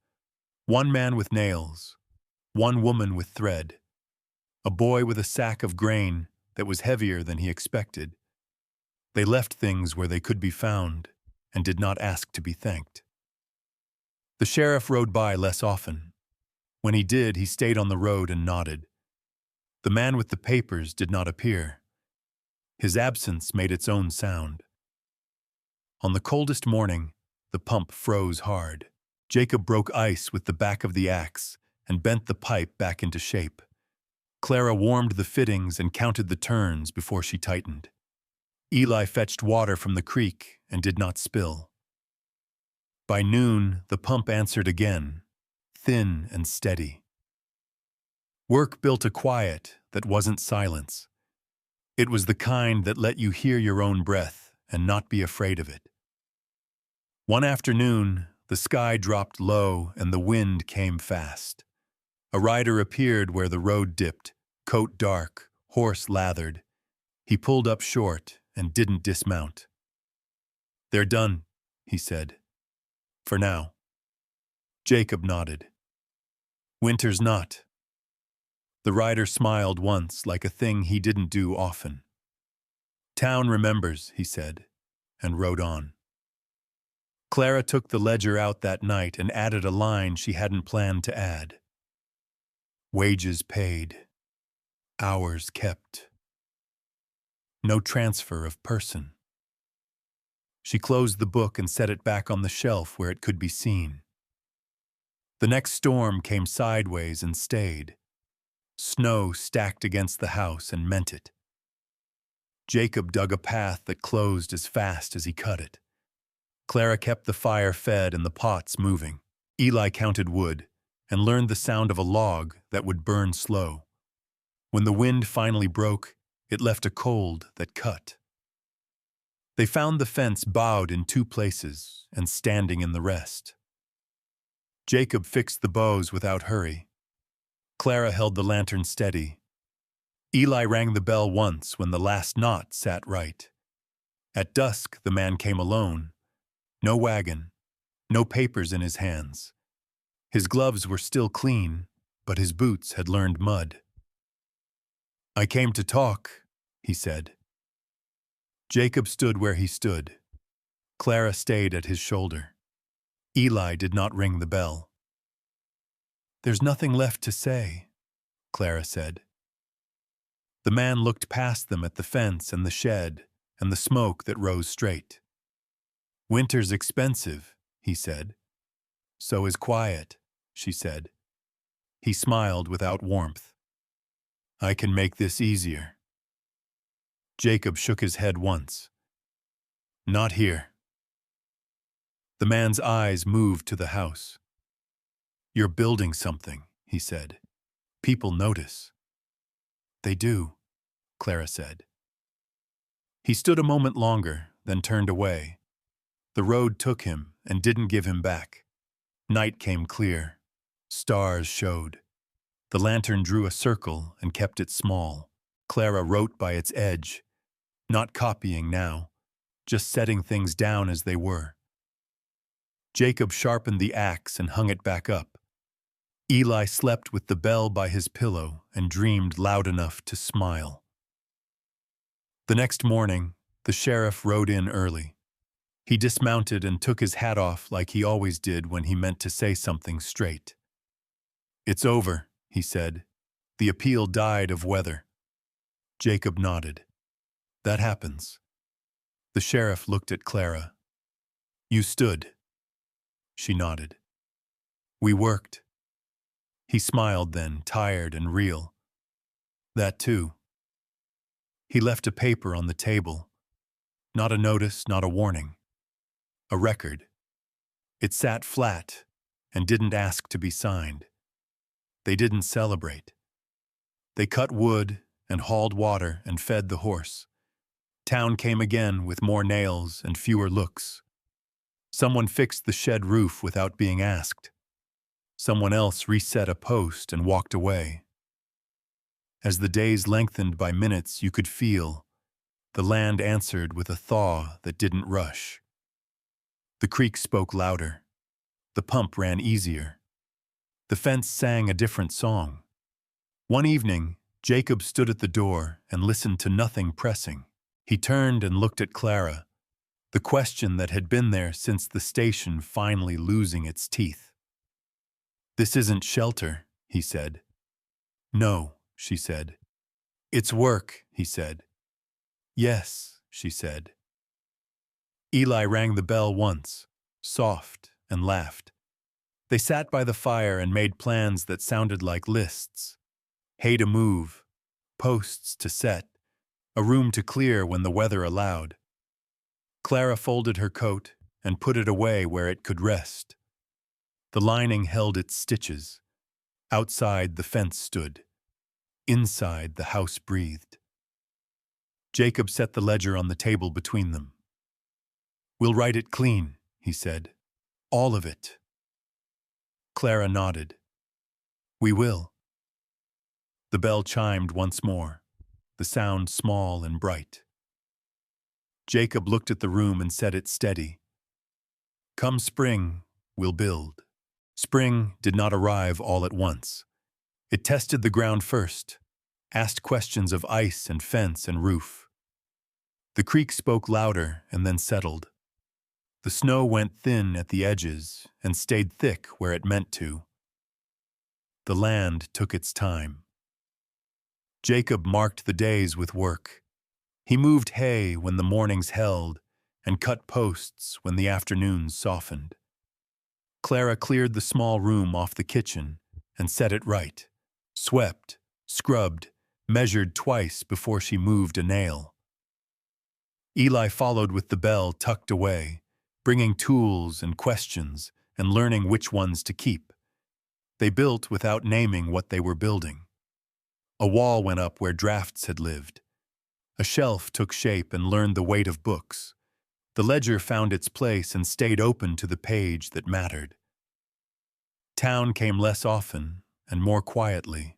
One man with nails. One woman with thread. A boy with a sack of grain that was heavier than he expected. They left things where they could be found and did not ask to be thanked. The sheriff rode by less often. When he did, he stayed on the road and nodded. The man with the papers did not appear. His absence made its own sound. On the coldest morning, the pump froze hard. Jacob broke ice with the back of the axe and bent the pipe back into shape. Clara warmed the fittings and counted the turns before she tightened. Eli fetched water from the creek and did not spill. By noon, the pump answered again, thin and steady. Work built a quiet that wasn't silence. It was the kind that let you hear your own breath and not be afraid of it. One afternoon, the sky dropped low and the wind came fast. A rider appeared where the road dipped, coat dark, horse lathered. He pulled up short and didn't dismount. "They're done," he said. "For now." Jacob nodded. "Winter's not." The rider smiled once like a thing he didn't do often. "Town remembers," he said, and rode on. Clara took the ledger out that night and added a line she hadn't planned to add. Wages paid. Hours kept. No transfer of person. She closed the book and set it back on the shelf where it could be seen. The next storm came sideways and stayed. Snow stacked against the house and meant it. Jacob dug a path that closed as fast as he cut it. Clara kept the fire fed and the pots moving. Eli counted wood and learned the sound of a log that would burn slow. When the wind finally broke, it left a cold that cut. They found the fence bowed in 2 places and standing in the rest. Jacob fixed the bows without hurry. Clara held the lantern steady. Eli rang the bell once when the last knot sat right. At dusk, the man came alone. No wagon, no papers in his hands. His gloves were still clean, but his boots had learned mud. "I came to talk," he said. Jacob stood where he stood. Clara stayed at his shoulder. Eli did not ring the bell. "There's nothing left to say," Clara said. The man looked past them at the fence and the shed and the smoke that rose straight. "Winter's expensive," he said. "So is quiet," she said. He smiled without warmth. "I can make this easier." Jacob shook his head once. "Not here." The man's eyes moved to the house. "You're building something," he said. "People notice." "They do," Clara said. He stood a moment longer, then turned away. The road took him and didn't give him back. Night came clear. Stars showed. The lantern drew a circle and kept it small. Clara wrote by its edge, not copying now, just setting things down as they were. Jacob sharpened the axe and hung it back up. Eli slept with the bell by his pillow and dreamed loud enough to smile. The next morning, the sheriff rode in early. He dismounted and took his hat off like he always did when he meant to say something straight. "It's over," he said. "The appeal died of weather." Jacob nodded. "That happens." The sheriff looked at Clara. "You stood." She nodded. "We worked." He smiled then, tired and real. "That too." He left a paper on the table. Not a notice, not a warning. A record. It sat flat and didn't ask to be signed. They didn't celebrate. They cut wood and hauled water and fed the horse. Town came again with more nails and fewer looks. Someone fixed the shed roof without being asked. Someone else reset a post and walked away. As the days lengthened by minutes, you could feel the land answered with a thaw that didn't rush. The creek spoke louder. The pump ran easier. The fence sang a different song. One evening, Jacob stood at the door and listened to nothing pressing. He turned and looked at Clara, the question that had been there since the station finally losing its teeth. "This isn't shelter," he said. "No," she said. "It's work," he said. "Yes," she said. Eli rang the bell once, soft, and laughed. They sat by the fire and made plans that sounded like lists. Hay to move, posts to set, a room to clear when the weather allowed. Clara folded her coat and put it away where it could rest. The lining held its stitches. Outside, the fence stood. Inside, the house breathed. Jacob set the ledger on the table between them. "We'll write it clean," he said. "All of it." Clara nodded. "We will." The bell chimed once more, the sound small and bright. Jacob looked at the room and said it steady. "Come spring, we'll build." Spring did not arrive all at once. It tested the ground first, asked questions of ice and fence and roof. The creek spoke louder and then settled. The snow went thin at the edges and stayed thick where it meant to. The land took its time. Jacob marked the days with work. He moved hay when the mornings held and cut posts when the afternoons softened. Clara cleared the small room off the kitchen and set it right, swept, scrubbed, measured twice before she moved a nail. Eli followed with the bell tucked away, bringing tools and questions and learning which ones to keep. They built without naming what they were building. A wall went up where drafts had lived. A shelf took shape and learned the weight of books. The ledger found its place and stayed open to the page that mattered. Town came less often and more quietly.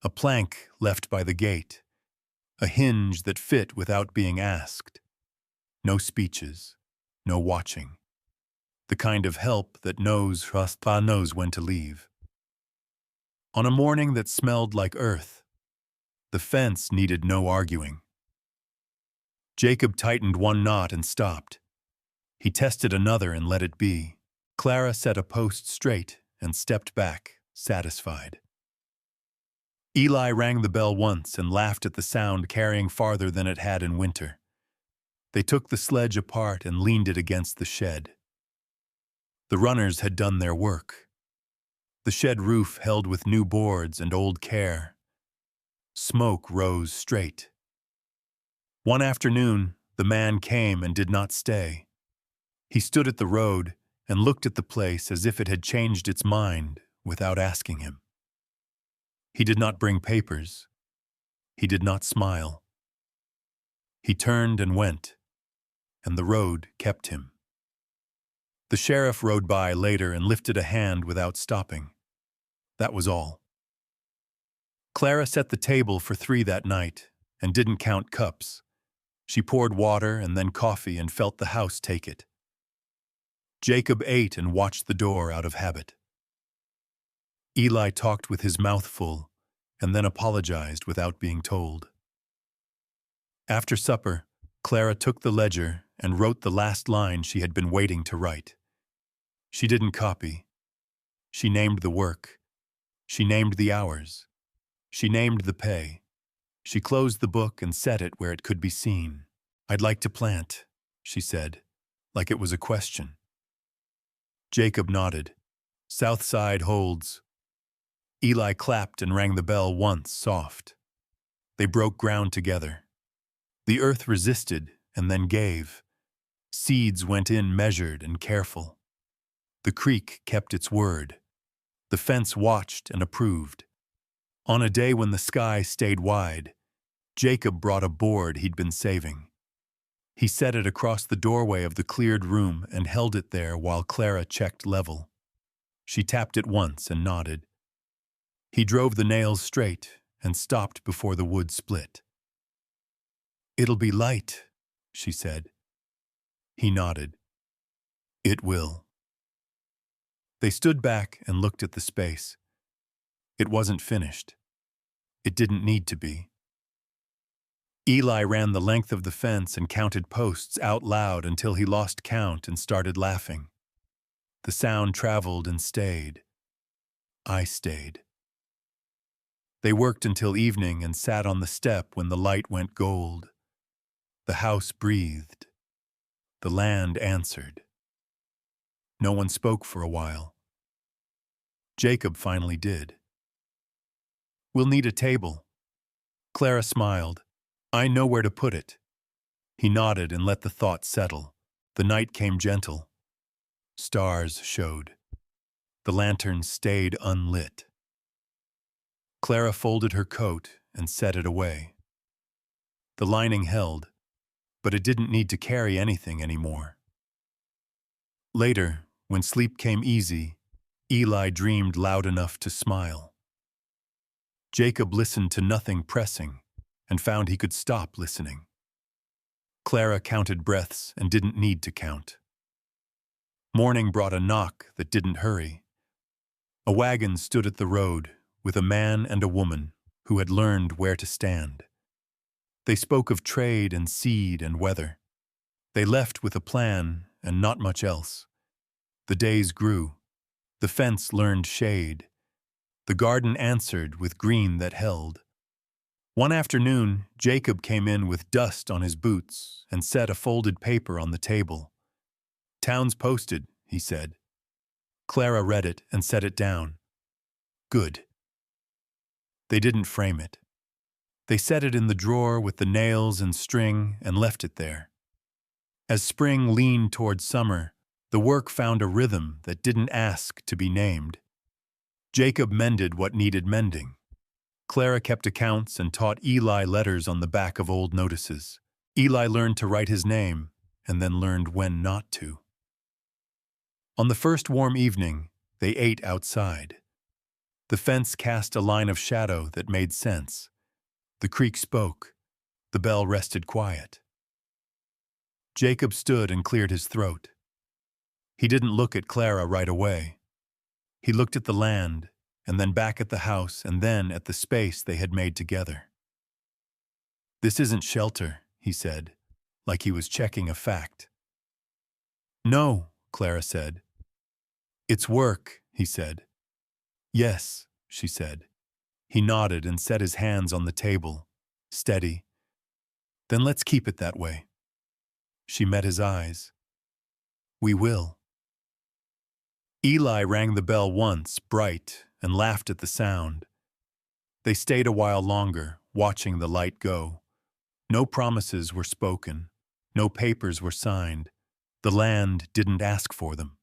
A plank left by the gate. A hinge that fit without being asked. No speeches, no watching. The kind of help that knows when to leave. On a morning that smelled like earth, the fence needed no arguing. Jacob tightened one knot and stopped. He tested another and let it be. Clara set a post straight and stepped back, satisfied. Eli rang the bell once and laughed at the sound carrying farther than it had in winter. They took the sledge apart and leaned it against the shed. The runners had done their work. The shed roof held with new boards and old care. Smoke rose straight. One afternoon, the man came and did not stay. He stood at the road and looked at the place as if it had changed its mind without asking him. He did not bring papers. He did not smile. He turned and went, and the road kept him. The sheriff rode by later and lifted a hand without stopping. That was all. Clara set the table for 3 that night and didn't count cups. She poured water and then coffee and felt the house take it. Jacob ate and watched the door out of habit. Eli talked with his mouth full and then apologized without being told. After supper, Clara took the ledger and wrote the last line she had been waiting to write. She didn't copy. She named the work. She named the hours. She named the pay. She closed the book and set it where it could be seen. "I'd like to plant," she said, like it was a question. Jacob nodded. "South side holds." Eli clapped and rang the bell once, soft. They broke ground together. The earth resisted and then gave. Seeds went in measured and careful. The creek kept its word. The fence watched and approved. On a day when the sky stayed wide, Jacob brought a board he'd been saving. He set it across the doorway of the cleared room and held it there while Clara checked level. She tapped it once and nodded. He drove the nails straight and stopped before the wood split. "It'll be light," she said. He nodded. "It will." They stood back and looked at the space. It wasn't finished. It didn't need to be. Eli ran the length of the fence and counted posts out loud until he lost count and started laughing. The sound traveled and stayed. I stayed. They worked until evening and sat on the step when the light went gold. The house breathed. The land answered. No one spoke for a while. Jacob finally did. "We'll need a table." Clara smiled. "I know where to put it." He nodded and let the thought settle. The night came gentle. Stars showed. The lanterns stayed unlit. Clara folded her coat and set it away. The lining held, but it didn't need to carry anything anymore. Later, when sleep came easy, Eli dreamed loud enough to smile. Jacob listened to nothing pressing and found he could stop listening. Clara counted breaths and didn't need to count. Morning brought a knock that didn't hurry. A wagon stood at the road with a man and a woman who had learned where to stand. They spoke of trade and seed and weather. They left with a plan and not much else. The days grew. The fence learned shade. The garden answered with green that held. One afternoon, Jacob came in with dust on his boots and set a folded paper on the table. "Town's posted," he said. Clara read it and set it down. "Good." They didn't frame it. They set it in the drawer with the nails and string and left it there. As spring leaned toward summer, the work found a rhythm that didn't ask to be named. Jacob mended what needed mending. Clara kept accounts and taught Eli letters on the back of old notices. Eli learned to write his name and then learned when not to. On the first warm evening, they ate outside. The fence cast a line of shadow that made sense. The creek spoke. The bell rested quiet. Jacob stood and cleared his throat. He didn't look at Clara right away. He looked at the land, and then back at the house, and then at the space they had made together. "This isn't shelter," he said, like he was checking a fact. "No," Clara said. "It's work," he said. "Yes," she said. He nodded and set his hands on the table, steady. "Then let's keep it that way." She met his eyes. "We will." Eli rang the bell once, bright, and laughed at the sound. They stayed a while longer, watching the light go. No promises were spoken. No papers were signed. The land didn't ask for them.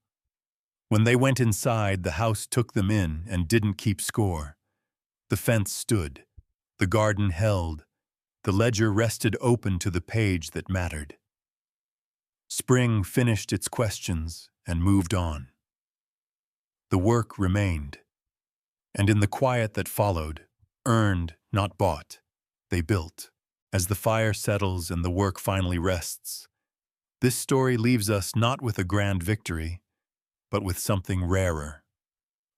When they went inside, the house took them in and didn't keep score. The fence stood. The garden held. The ledger rested open to the page that mattered. Spring finished its questions and moved on. The work remained. And in the quiet that followed, earned, not bought, they built. As the fire settles and the work finally rests, this story leaves us not with a grand victory, but with something rarer.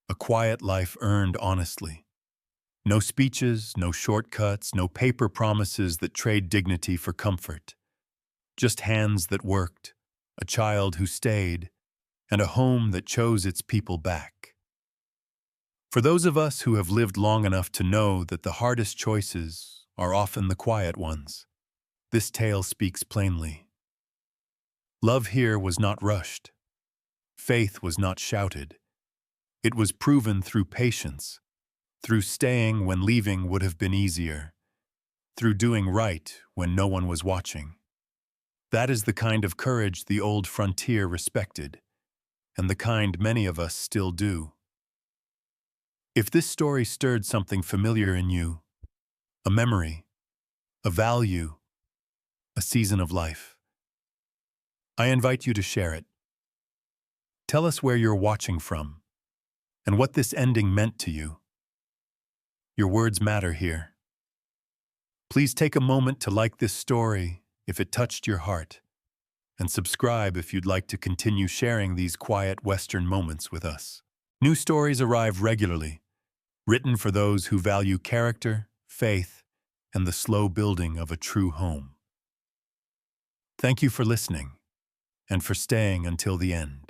A quiet life earned honestly. No speeches, no shortcuts, no paper promises that trade dignity for comfort. Just hands that worked, a child who stayed, and a home that chose its people back. For those of us who have lived long enough to know that the hardest choices are often the quiet ones, this tale speaks plainly. Love here was not rushed. Faith was not shouted. It was proven through patience, through staying when leaving would have been easier, through doing right when no one was watching. That is the kind of courage the old frontier respected, and the kind many of us still do. If this story stirred something familiar in you, a memory, a value, a season of life, I invite you to share it. Tell us where you're watching from and what this ending meant to you. Your words matter here. Please take a moment to like this story if it touched your heart, and subscribe if you'd like to continue sharing these quiet Western moments with us. New stories arrive regularly, written for those who value character, faith, and the slow building of a true home. Thank you for listening and for staying until the end.